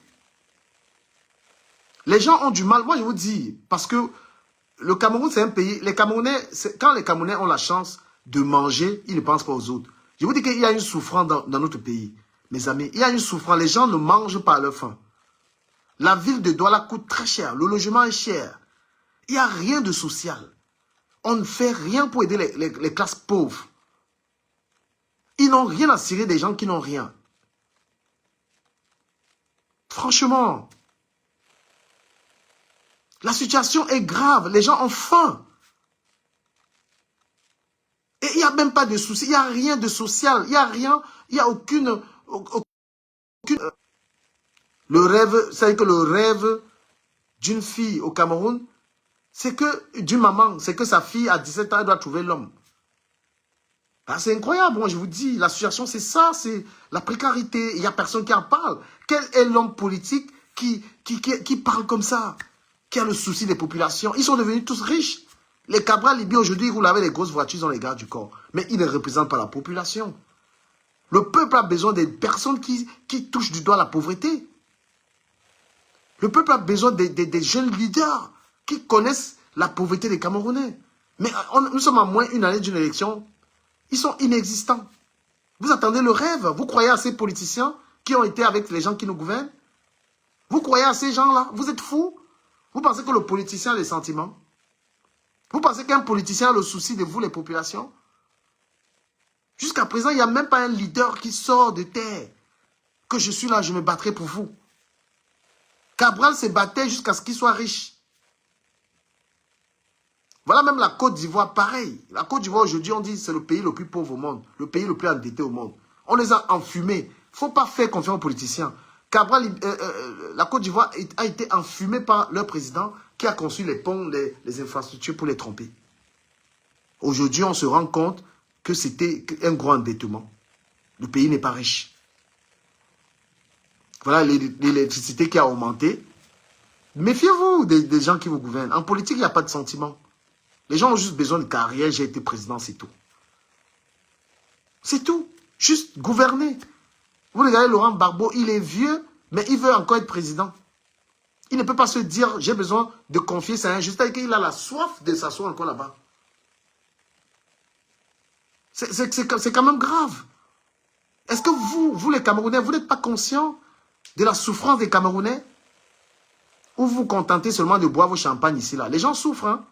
Les gens ont du mal, moi je vous dis, parce que le Cameroun c'est un pays, les Camerounais, quand les Camerounais ont la chance de manger, ils ne pensent pas aux autres. Je vous dis qu'il y a une souffrance dans notre pays, mes amis. Il y a une souffrance, les gens ne mangent pas à leur faim. La ville de Douala coûte très cher. Le logement est cher. Il n'y a rien de social. On ne fait rien pour aider les classes pauvres. Ils n'ont rien à cirer des gens qui n'ont rien. Franchement, la situation est grave. Les gens ont faim. Et il n'y a même pas de souci. Il n'y a rien de social. Il n'y a rien. Il n'y a aucune... Le rêve, c'est que le rêve d'une fille au Cameroun, c'est que, d'une maman, c'est que sa fille à 17 ans, elle doit trouver l'homme. Ah, c'est incroyable, moi je vous dis, la situation c'est ça, c'est la précarité, il n'y a personne qui en parle. Quel est l'homme politique qui parle comme ça, qui a le souci des populations? Ils sont devenus tous riches. Les Cabral Libye aujourd'hui, ils roulent avec les grosses voitures, ils ont les gardes du corps. Mais ils ne représentent pas la population. Le peuple a besoin des personnes qui touchent du doigt la pauvreté. Le peuple a besoin des jeunes leaders qui connaissent la pauvreté des Camerounais. Mais nous sommes à moins d'une année d'une élection. Ils sont inexistants. Vous attendez le rêve. Vous croyez à ces politiciens qui ont été avec les gens qui nous gouvernent? Vous croyez à ces gens-là? Vous êtes fous? Vous pensez que le politicien a des sentiments? Vous pensez qu'un politicien a le souci de vous, les populations? Jusqu'à présent, il n'y a même pas un leader qui sort de terre. Que je suis là, je me battrai pour vous. Cabral se battait jusqu'à ce qu'il soit riche. Voilà même la Côte d'Ivoire, pareil. La Côte d'Ivoire, aujourd'hui, on dit c'est le pays le plus pauvre au monde, le pays le plus endetté au monde. On les a enfumés. Il ne faut pas faire confiance aux politiciens. Cabral, la Côte d'Ivoire a été enfumée par leur président qui a conçu les ponts, les infrastructures pour les tromper. Aujourd'hui, on se rend compte que c'était un gros endettement. Le pays n'est pas riche. Voilà l'électricité qui a augmenté. Méfiez-vous des gens qui vous gouvernent. En politique, il n'y a pas de sentiment. Les gens ont juste besoin de carrière. J'ai été président, c'est tout. C'est tout. Juste gouverner. Vous regardez Laurent Gbagbo, il est vieux, mais il veut encore être président. Il ne peut pas se dire, j'ai besoin de confier ça à un juste avec qu'il a la soif de s'asseoir encore là-bas. C'est quand même grave. Est-ce que vous les Camerounais, vous n'êtes pas conscients de la souffrance des Camerounais? Ou vous vous contentez seulement de boire vos champagnes ici, là? Les gens souffrent, hein?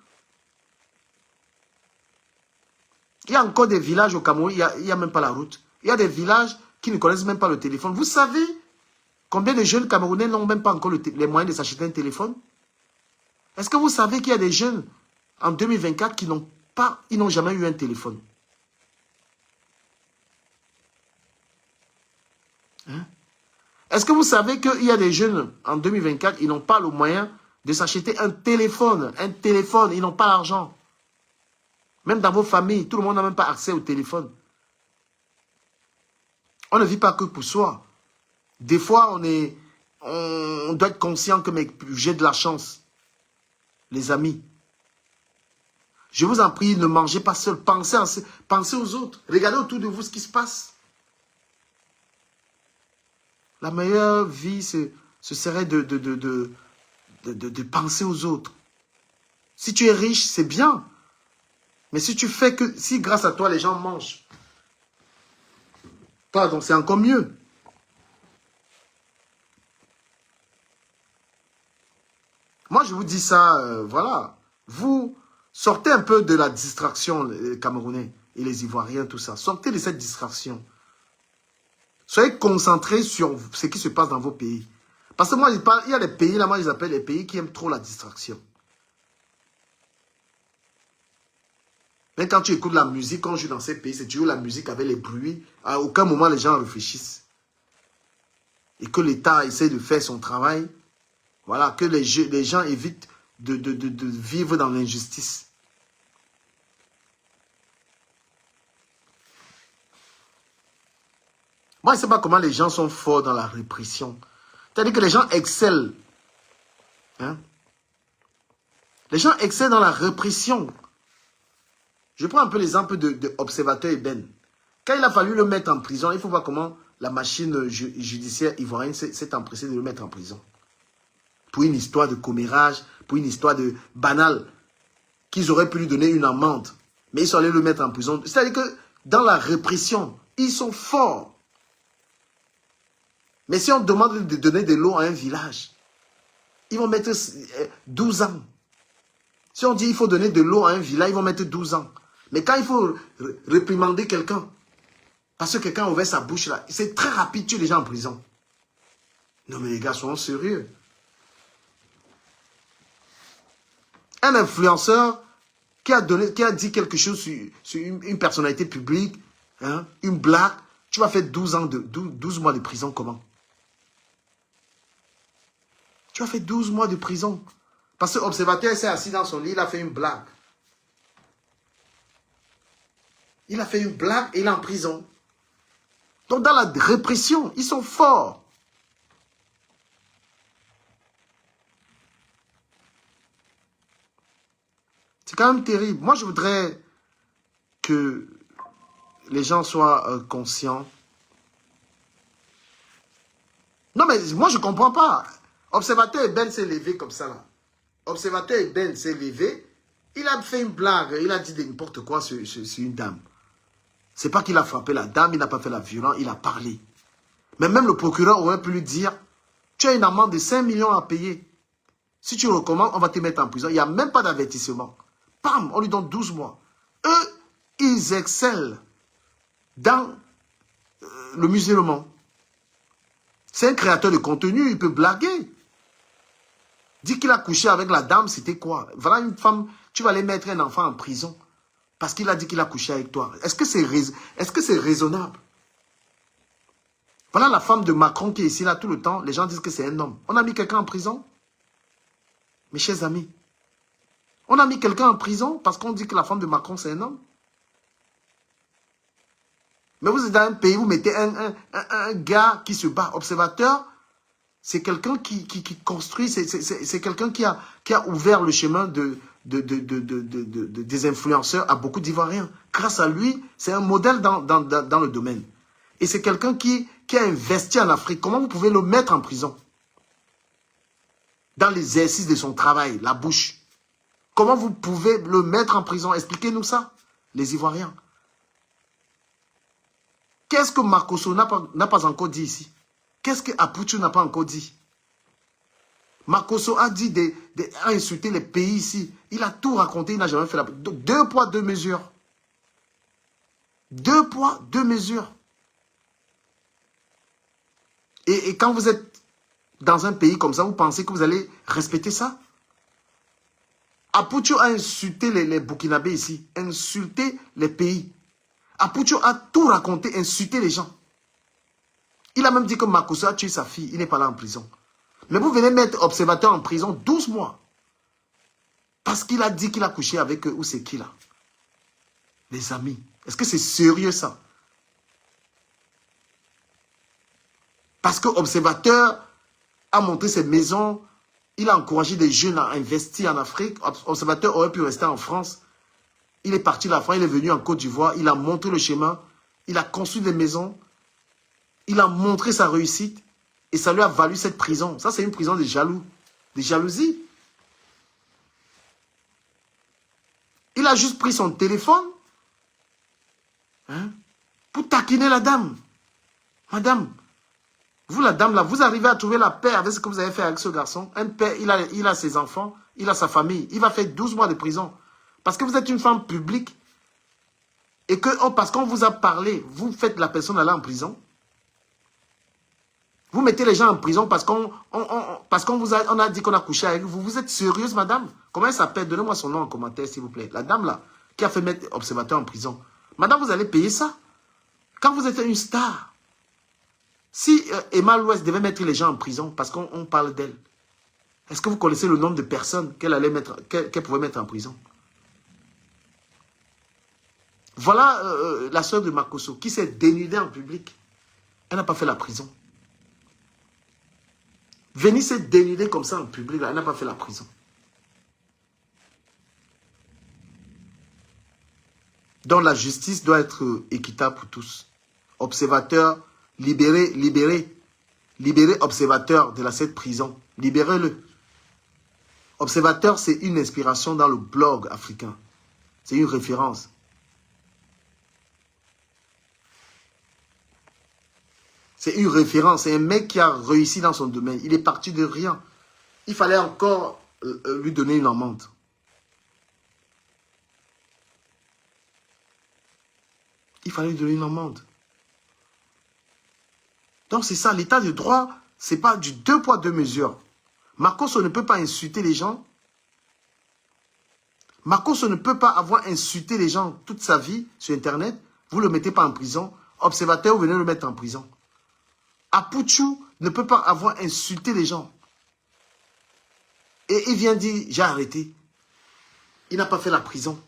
Il y a encore des villages au Cameroun, il n'y a même pas la route. Il y a des villages qui ne connaissent même pas le téléphone. Vous savez combien de jeunes Camerounais n'ont même pas encore les moyens de s'acheter un téléphone? Est-ce que vous savez qu'il y a des jeunes en 2024 qui n'ont jamais eu un téléphone? Hein? Est-ce que vous savez qu'il y a des jeunes en 2024 qui n'ont pas le moyen de s'acheter un téléphone? Un téléphone, ils n'ont pas l'argent. Même dans vos familles, tout le monde n'a même pas accès au téléphone. On ne vit pas que pour soi. Des fois, on doit être conscient que j'ai de la chance. Les amis. Je vous en prie, ne mangez pas seul. Pensez aux autres. Regardez autour de vous ce qui se passe. La meilleure vie, ce serait de penser aux autres. Si tu es riche, c'est bien. Mais si tu fais que, si grâce à toi, les gens mangent, pardon, c'est encore mieux. Moi, je vous dis ça, voilà. Vous sortez un peu de la distraction, les Camerounais et les Ivoiriens, tout ça. Sortez de cette distraction. Soyez concentrés sur ce qui se passe dans vos pays. Parce que moi, il y a des pays, là, moi, ils appellent les pays qui aiment trop la distraction. Mais quand tu écoutes la musique, quand je joue dans ces pays, c'est toujours la musique avec les bruits. À aucun moment, les gens réfléchissent. Et que l'État essaie de faire son travail. Voilà, que les gens évitent de vivre dans l'injustice. Moi, je ne sais pas comment les gens sont forts dans la répression. C'est-à-dire que les gens excellent. Hein? Les gens excellent dans la répression. Je prends un peu l'exemple de Observateur Eben. Quand il a fallu le mettre en prison, il faut voir comment la machine judiciaire ivoirienne s'est empressée de le mettre en prison. Pour une histoire de commérage, pour une histoire de banale, qu'ils auraient pu lui donner une amende. Mais ils sont allés le mettre en prison. C'est-à-dire que dans la répression, ils sont forts. Mais si on demande de donner de l'eau à un village, ils vont mettre 12 ans. Si on dit qu'il faut donner de l'eau à un village, ils vont mettre 12 ans. Mais quand il faut réprimander quelqu'un, parce que quelqu'un a ouvert sa bouche là, c'est très rapide, tuer les gens en prison. Non mais les gars, soyons sérieux. Un influenceur qui a dit quelque chose sur une personnalité publique, hein, une blague, tu vas faire 12 mois de prison comment? Tu vas faire 12 mois de prison. Parce que l'observateur s'est assis dans son lit, il a fait une blague. Il a fait une blague et il est en prison. Donc dans la répression, ils sont forts. C'est quand même terrible. Moi, je voudrais que les gens soient conscients. Non, mais moi, je ne comprends pas. Observateur Ben s'est levé comme ça, là. Observateur Ben s'est levé. Il a fait une blague. Il a dit n'importe quoi sur une dame. C'est pas qu'il a frappé la dame, il n'a pas fait la violence, il a parlé. Mais même le procureur aurait pu lui dire, tu as une amende de 5 millions à payer. Si tu recommandes, on va te mettre en prison. Il n'y a même pas d'avertissement. Pam, on lui donne 12 mois. Eux, ils excellent dans le musulman. C'est un créateur de contenu, il peut blaguer. Dit qu'il a couché avec la dame, c'était quoi? Voilà une femme, tu vas aller mettre un enfant en prison parce qu'il a dit qu'il a couché avec toi. Est-ce que c'est raisonnable? Voilà la femme de Macron qui est ici là tout le temps. Les gens disent que c'est un homme. On a mis quelqu'un en prison? Mes chers amis, on a mis quelqu'un en prison parce qu'on dit que la femme de Macron c'est un homme? Mais vous êtes dans un pays, vous mettez un gars qui se bat. Observateur, c'est quelqu'un qui construit, c'est quelqu'un qui a ouvert le chemin des influenceurs à beaucoup d'Ivoiriens. Grâce à lui, c'est un modèle dans le domaine. Et c'est quelqu'un qui a investi en Afrique. Comment vous pouvez le mettre en prison? Dans l'exercice de son travail, la bouche. Comment vous pouvez le mettre en prison? Expliquez-nous ça, les Ivoiriens. Qu'est-ce que Marcoso n'a pas encore dit ici? Qu'est-ce que Apuchu n'a pas encore dit? Makosso a dit, a insulté les pays ici. Il a tout raconté, il n'a jamais fait la... 2 poids, 2 mesures. 2 poids, 2 mesures. Et quand vous êtes dans un pays comme ça, vous pensez que vous allez respecter ça? Apuchu a insulté les Burkinabés ici, insulté les pays. Apuchu a tout raconté, insulté les gens. Il a même dit que Makosso a tué sa fille, il n'est pas là en prison. Mais vous venez mettre observateur en prison 12 mois. Parce qu'il a dit qu'il a couché avec eux, ou c'est qui là? Les amis. Est-ce que c'est sérieux ça? Parce que l'observateur a montré ses maisons, il a encouragé des jeunes à investir en Afrique. L'observateur aurait pu rester en France. Il est parti de la France, il est venu en Côte d'Ivoire, il a montré le chemin, il a construit des maisons, il a montré sa réussite et ça lui a valu cette prison. Ça, c'est une prison de jaloux, de jalousie. Il a juste pris son téléphone pour taquiner la dame. Madame, vous la dame là, vous arrivez à trouver la paix avec ce que vous avez fait avec ce garçon. Un père, il a ses enfants, il a sa famille. Il va faire 12 mois de prison. Parce que vous êtes une femme publique et que parce qu'on vous a parlé, vous faites la personne aller en prison. Vous mettez les gens en prison parce qu'on vous a dit qu'on a couché avec vous. Vous êtes sérieuse, madame? Comment elle s'appelle? Donnez-moi son nom en commentaire, s'il vous plaît. La dame là, qui a fait mettre observateur en prison. Madame, vous allez payer ça? Quand vous êtes une star. Si Emma Louest devait mettre les gens en prison parce qu'on parle d'elle, est-ce que vous connaissez le nombre de personnes qu'elle pouvait mettre en prison? Voilà la sœur de Makosso qui s'est dénudée en public. Elle n'a pas fait la prison. Venir se dénuder comme ça en public, là, elle n'a pas fait la prison. Donc la justice doit être équitable pour tous. Observateur, libérez observateur de cette prison. Libérez-le. Observateur, c'est une inspiration dans le blog africain. C'est une référence. C'est une référence. C'est un mec qui a réussi dans son domaine. Il est parti de rien. Il fallait encore lui donner une amende. Il fallait lui donner une amende. Donc c'est ça, l'état de droit, c'est pas du 2 poids 2 mesures. Makosso ne peut pas insulter les gens. Makosso ne peut pas avoir insulté les gens toute sa vie sur Internet. Vous ne le mettez pas en prison. Observateur, vous venez le mettre en prison. Apuchu ne peut pas avoir insulté les gens. Et il vient dire, j'ai arrêté. Il n'a pas fait la prison.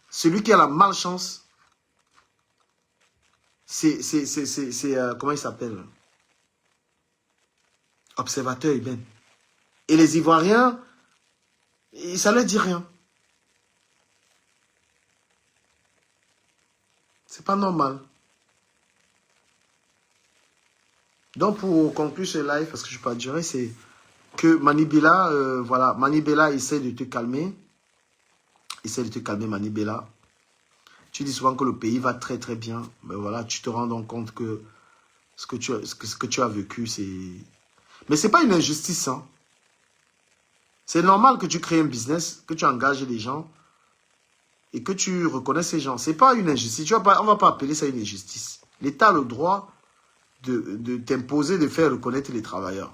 Celui qui a la malchance, c'est comment il s'appelle? Observateur Ibn. Et les Ivoiriens, ça ne leur dit rien. C'est pas normal. Donc pour conclure ce live, parce que je ne vais pas durer, c'est que Manibela, voilà, Manibela essaie de te calmer. Essaie de te calmer, Manibela. Tu dis souvent que le pays va très très bien. Mais voilà, tu te rends donc compte que ce que tu as vécu, c'est... Mais ce n'est pas une injustice. Hein. C'est normal que tu crées un business, que tu engages les gens et que tu reconnais ces gens. Ce n'est pas une injustice. On ne va pas appeler ça une injustice. L'État a le droit de t'imposer de faire reconnaître les travailleurs.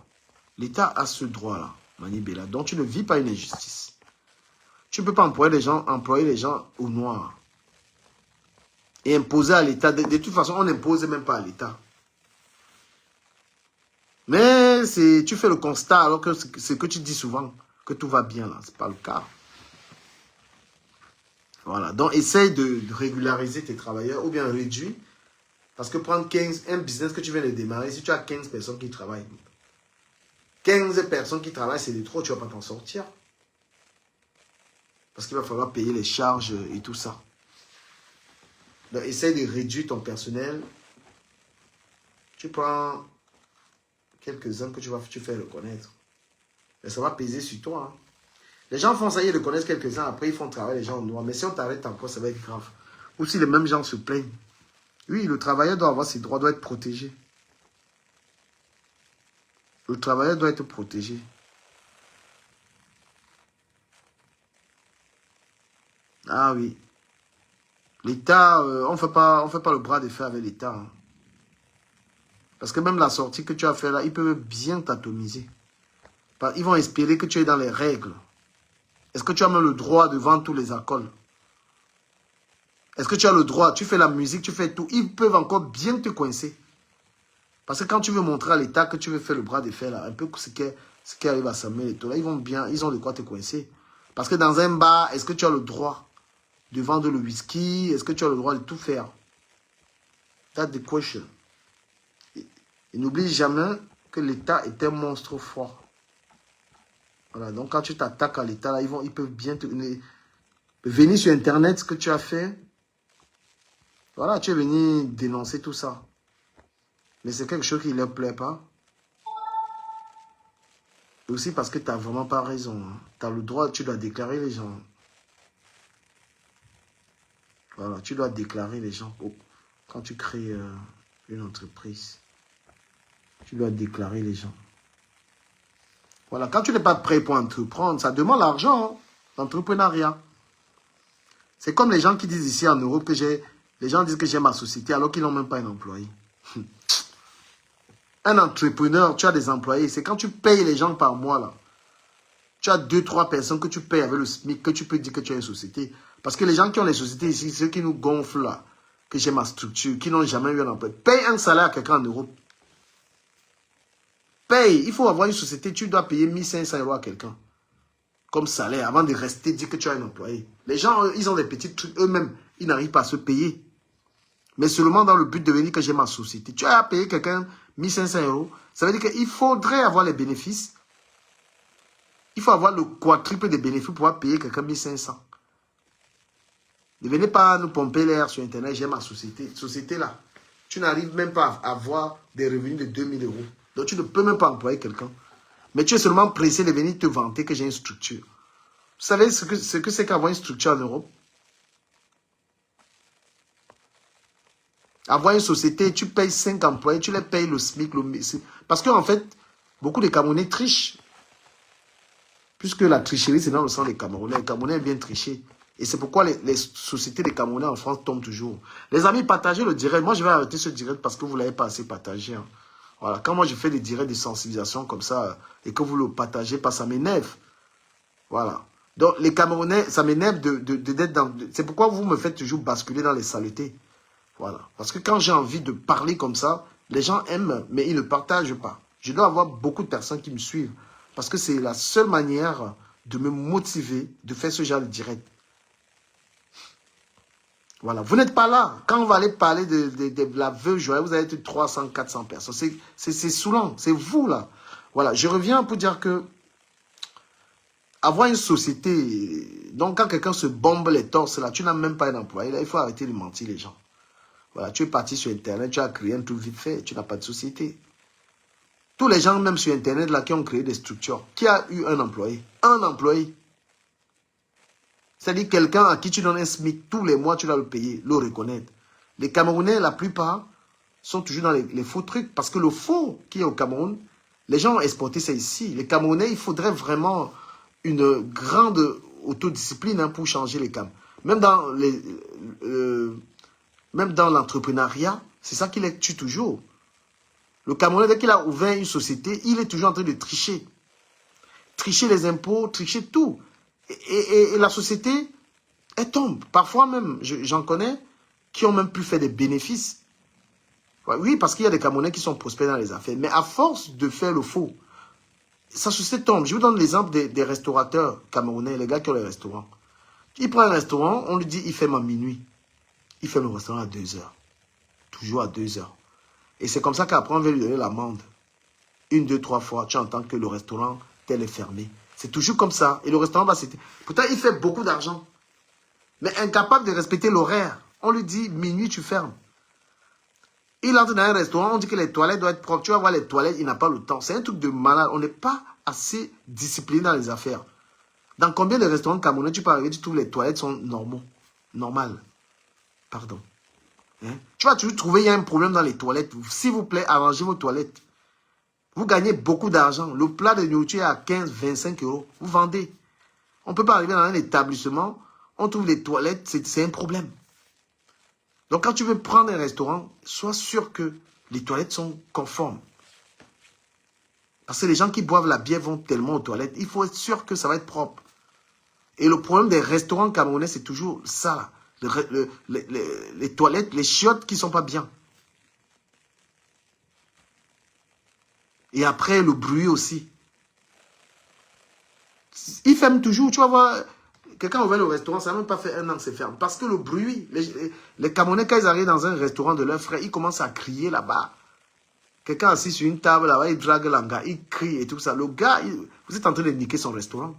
L'État a ce droit-là, Manibela. Donc tu ne vis pas une injustice. Tu ne peux pas employer les gens au noir. Et imposer à l'État. De toute façon, on n'impose même pas à l'État. Mais tu fais le constat alors que c'est que tu dis souvent que tout va bien là. Ce n'est pas le cas. Voilà. Donc essaye de régulariser tes travailleurs ou bien réduire. Parce que prendre 15, un business que tu viens de démarrer, si tu as 15 personnes qui travaillent, 15 personnes qui travaillent, c'est de trop, tu ne vas pas t'en sortir. Parce qu'il va falloir payer les charges et tout ça. Donc, essaye de réduire ton personnel. Tu prends quelques-uns que tu fais reconnaître. Mais ça va peser sur toi. Hein. Les gens font ça, ils reconnaissent quelques-uns, après ils font travailler les gens en noir. Mais si on t'arrête encore, ça va être grave. Ou si les mêmes gens se plaignent. Oui, le travailleur doit avoir ses droits, doit être protégé. Le travailleur doit être protégé. Ah oui. L'État, on fait pas le bras de fer avec l'État. Hein. Parce que même la sortie que tu as fait là, ils peuvent bien t'atomiser. Ils vont espérer que tu es dans les règles. Est-ce que tu as même le droit de vendre tous les alcools? Est-ce que tu as le droit? Tu fais la musique, tu fais tout. Ils peuvent encore bien te coincer. Parce que quand tu veux montrer à l'État que tu veux faire le bras de fer, là, un peu ce qui arrive à Samuel et tout, là, ils ont de quoi te coincer. Parce que dans un bar, est-ce que tu as le droit de vendre le whisky? Est-ce que tu as le droit de tout faire? That's the question. Et n'oublie jamais que l'État est un monstre fort. Voilà, donc quand tu t'attaques à l'État, là, ils peuvent bien te venir sur Internet, ce que tu as fait. Voilà, tu es venu dénoncer tout ça. Mais c'est quelque chose qui ne leur plaît pas. Et aussi parce que tu n'as vraiment pas raison. Hein. Tu as le droit, tu dois déclarer les gens. Voilà, tu dois déclarer les gens. Quand tu crées une entreprise, tu dois déclarer les gens. Voilà, quand tu n'es pas prêt pour entreprendre, ça demande l'argent, hein, l'entrepreneuriat. C'est comme les gens qui disent ici en Europe que les gens disent que j'ai ma société alors qu'ils n'ont même pas un employé. Un entrepreneur, tu as des employés. C'est quand tu payes les gens par mois, là. Tu as 2-3 personnes que tu payes avec le SMIC, que tu peux dire que tu as une société. Parce que les gens qui ont les sociétés ici, ceux qui nous gonflent là, que j'ai ma structure, qui n'ont jamais eu un emploi, paye un salaire à quelqu'un en Europe. Paye. Il faut avoir une société, tu dois payer 1500 € à quelqu'un. Comme salaire, avant de rester, dire que tu as un employé. Les gens, ils ont des petits trucs, eux-mêmes, ils n'arrivent pas à se payer. Mais seulement dans le but de venir que j'ai ma société. Tu as à payer quelqu'un 1500 €. Ça veut dire qu'il faudrait avoir les bénéfices. Il faut avoir le quadruple des bénéfices pour pouvoir payer quelqu'un 1500. Ne venez pas nous pomper l'air sur Internet, j'ai ma société. Société là, tu n'arrives même pas à avoir des revenus de 2000 €. Donc tu ne peux même pas employer quelqu'un. Mais tu es seulement pressé de venir te vanter que j'ai une structure. Vous savez ce que c'est qu'avoir une structure en Europe? Avoir une société, tu payes 5 employés, tu les payes le SMIC. Parce qu'en fait, beaucoup de Camerounais trichent. Puisque la tricherie, c'est dans le sang des Camerounais. Les Camerounais aiment bien tricher. Et c'est pourquoi les sociétés des Camerounais en France tombent toujours. Les amis, partagez le direct. Moi, je vais arrêter ce direct parce que vous ne l'avez pas assez partagé. Hein. Voilà. Quand moi, je fais des directs de sensibilisation comme ça et que vous le partagez pas, ça m'énerve. Voilà. Donc, les Camerounais, ça m'énerve d'être dans... C'est pourquoi vous me faites toujours basculer dans les saletés. Voilà. Parce que quand j'ai envie de parler comme ça, les gens aiment, mais ils ne partagent pas. Je dois avoir beaucoup de personnes qui me suivent. Parce que c'est la seule manière de me motiver de faire ce genre de direct. Voilà. Vous n'êtes pas là. Quand on va aller parler de la veuve joyeuse, vous allez être 300, 400 personnes. C'est saoulant. C'est vous, là. Voilà. Je reviens pour dire que avoir une société, donc quand quelqu'un se bombe les torses, là, tu n'as même pas un employé. Là, il faut arrêter de mentir les gens. Voilà. Tu es parti sur Internet, tu as créé un truc vite fait. Tu n'as pas de société. Tous les gens, même sur Internet, là, qui ont créé des structures, qui a eu un employé? Un employé. C'est-à-dire quelqu'un à qui tu donnes un SMIC tous les mois, tu dois le payer, le reconnaître. Les Camerounais, la plupart, sont toujours dans les faux trucs. Parce que le faux qui est au Cameroun, les gens ont exporté ça ici. Les Camerounais, il faudrait vraiment une grande autodiscipline, hein, pour changer les Camerounais. Même dans l'entrepreneuriat, c'est ça qui les tue toujours. Le Camerounais, dès qu'il a ouvert une société, il est toujours en train de tricher. Tricher les impôts, tricher tout. Et la société, elle tombe. Parfois même, j'en connais, qui ont même pu faire des bénéfices. Oui, parce qu'il y a des Camerounais qui sont prospères dans les affaires. Mais à force de faire le faux, sa société tombe. Je vous donne l'exemple des restaurateurs camerounais, les gars qui ont les restaurants. Il prend un restaurant, on lui dit, il ferme à minuit. Il ferme le restaurant à 2 heures. Toujours à 2 heures. Et c'est comme ça qu'après, on va lui donner l'amende. 1, 2, 3 fois, tu entends que le restaurant tel est fermé. C'est toujours comme ça. Et le restaurant va s'éteindre. Pourtant, il fait beaucoup d'argent. Mais incapable de respecter l'horaire. On lui dit, minuit, tu fermes. Il entre dans un restaurant, on dit que les toilettes doivent être propres. Tu vas voir les toilettes, il n'a pas le temps. C'est un truc de malade. On n'est pas assez discipliné dans les affaires. Dans combien de restaurants camerounais tu peux arriver, tu trouves les toilettes sont normaux. Normales. Pardon. Hein? Tu vas toujours trouver, il y a un problème dans les toilettes. S'il vous plaît, arrangez vos toilettes. Vous gagnez beaucoup d'argent. Le plat de nourriture est à 15, 25 euros. Vous vendez. On ne peut pas arriver dans un établissement, on trouve les toilettes, c'est un problème. Donc quand tu veux prendre un restaurant, sois sûr que les toilettes sont conformes. Parce que les gens qui boivent la bière vont tellement aux toilettes, il faut être sûr que ça va être propre. Et le problème des restaurants camerounais, c'est toujours ça. Les toilettes, les chiottes qui ne sont pas bien. Et après, le bruit aussi. Ils ferment toujours. Tu vas voir, quelqu'un ouvert le restaurant, ça n'a même pas fait 1 an que c'est ferme. Parce que le bruit, les Camerounais, quand ils arrivent dans un restaurant de leurs frères, ils commencent à crier là-bas. Quelqu'un assis sur une table là-bas, il drague l'anga, il crie et tout ça. Le gars, vous êtes en train de niquer son restaurant.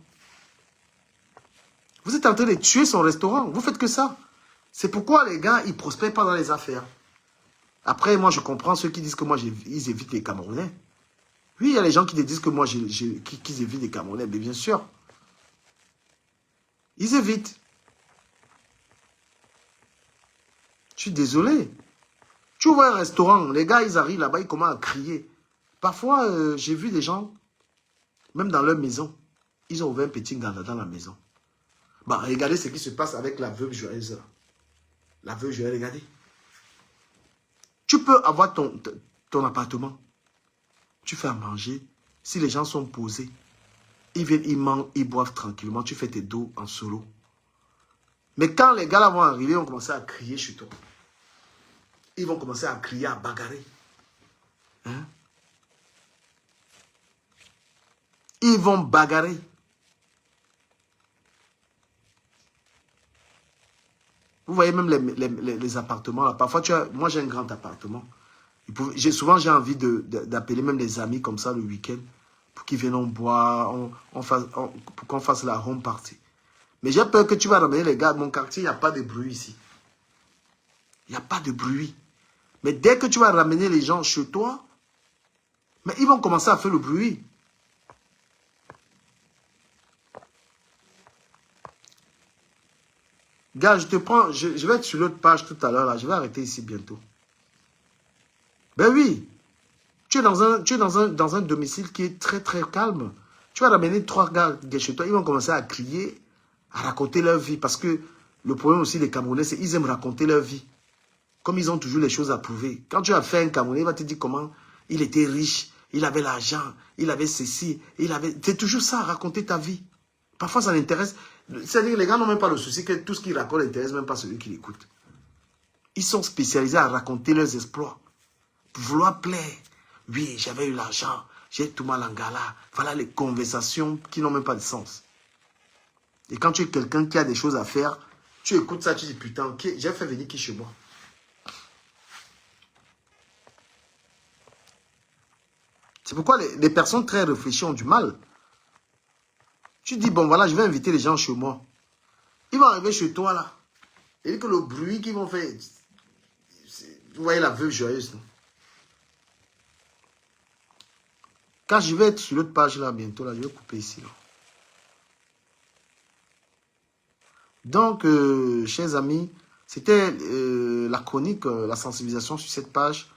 Vous êtes en train de tuer son restaurant. Vous faites que ça. C'est pourquoi les gars, ils ne prospèrent pas dans les affaires. Après, moi, je comprends ceux qui disent que moi, ils évitent les Camerounais. Oui, il y a les gens qui te disent que moi, qu'ils évitent les Camerounais, mais bien sûr. Ils évitent. Je suis désolé. Tu vois un restaurant, les gars, ils arrivent là-bas, ils commencent à crier. Parfois, j'ai vu des gens, même dans leur maison, ils ont ouvert un petit gala dans la maison. Bah, regardez ce qui se passe avec la veuve joyeuse. La veuve joyeuse, regardez. Tu peux avoir ton appartement. Tu fais à manger. Si les gens sont posés, ils viennent, ils mangent, ils boivent tranquillement. Tu fais tes dos en solo. Mais quand les gars là vont arriver, ils vont commencer à crier chez toi. Ils vont commencer à crier, à bagarrer. Hein? Ils vont bagarrer. Vous voyez même les appartements là. Parfois, moi j'ai un grand appartement. Souvent, j'ai envie d'appeler même des amis comme ça le week-end pour qu'ils viennent, on boit, pour qu'on fasse la home party. Mais j'ai peur que tu vas ramener les gars. Mon quartier, il n'y a pas de bruit ici. Il n'y a pas de bruit. Mais dès que tu vas ramener les gens chez toi, mais ils vont commencer à faire le bruit. Gars, je te prends, je vais être sur l'autre page tout à l'heure là. Je vais arrêter ici bientôt. Ben oui, tu es dans un domicile qui est très très calme. Tu vas ramener 3 gars chez toi, ils vont commencer à crier, à raconter leur vie. Parce que le problème aussi des Camerounais, c'est qu'ils aiment raconter leur vie. Comme ils ont toujours les choses à prouver. Quand tu as fait un Camerounais, il va te dire comment il était riche, il avait l'argent, il avait ceci, il avait... C'est toujours ça, raconter ta vie. Parfois ça l'intéresse. C'est-à-dire que les gars n'ont même pas le souci que tout ce qu'ils racontent n'intéresse même pas celui qui l'écoute. Ils sont spécialisés à raconter leurs exploits. Vouloir plaire. Oui, j'avais eu l'argent. J'ai tout mal en gala. Voilà les conversations qui n'ont même pas de sens. Et quand tu es quelqu'un qui a des choses à faire, tu écoutes ça, tu dis putain, j'ai fait venir qui chez moi? C'est pourquoi les personnes très réfléchies ont du mal. Tu dis bon voilà, je vais inviter les gens chez moi. Ils vont arriver chez toi là. Et que le bruit qu'ils vont faire... Vous voyez la veuve joyeuse, non? Quand je vais être sur l'autre page là bientôt, là, je vais couper ici. Là. Donc, chers amis, c'était la chronique, la sensibilisation sur cette page.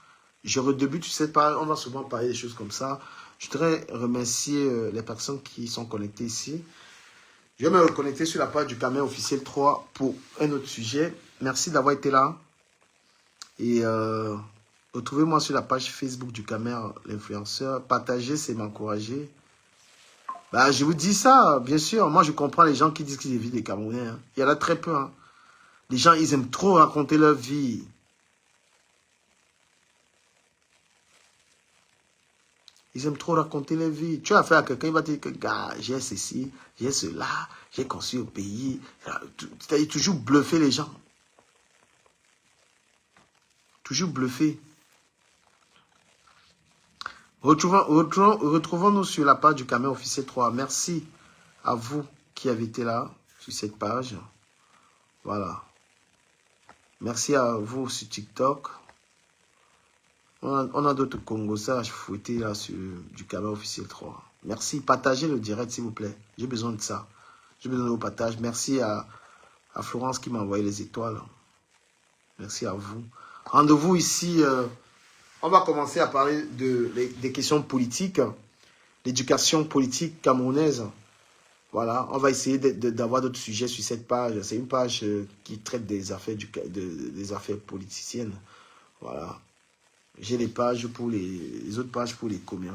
Je redébute sur cette page. On va souvent parler des choses comme ça. Je voudrais remercier les personnes qui sont connectées ici. Je vais me reconnecter sur la page du Camer officiel 3 pour un autre sujet. Merci d'avoir été là. Et retrouvez-moi sur la page Facebook du Camer, l'influenceur. Partager, c'est m'encourager. Bah, je vous dis ça, bien sûr. Moi, je comprends les gens qui disent qu'ils évitent les Camerounais. Hein. Il y en a très peu. Hein. Les gens, ils aiment trop raconter leur vie. Ils aiment trop raconter leur vie. Tu as affaire à quelqu'un, il va te dire que, gars, j'ai ceci, j'ai cela, j'ai conçu au pays. C'est-à-dire toujours bluffer les gens. Toujours bluffer. Retrouvons-nous sur la page du Camer officiel 3. Merci à vous qui avez été là, sur cette page. Voilà. Merci à vous sur TikTok. On a d'autres Congolais à fouetter là sur du Camer officiel 3. Merci. Partagez le direct, s'il vous plaît. J'ai besoin de ça. J'ai besoin de vos partages. Merci à Florence qui m'a envoyé les étoiles. Merci à vous. Rendez-vous ici on va commencer à parler des questions politiques, l'éducation politique camerounaise. Voilà, on va essayer d'avoir d'autres sujets sur cette page. C'est une page qui traite des affaires, des affaires politiciennes. Voilà. J'ai les pages pour les autres pages pour les commerçants.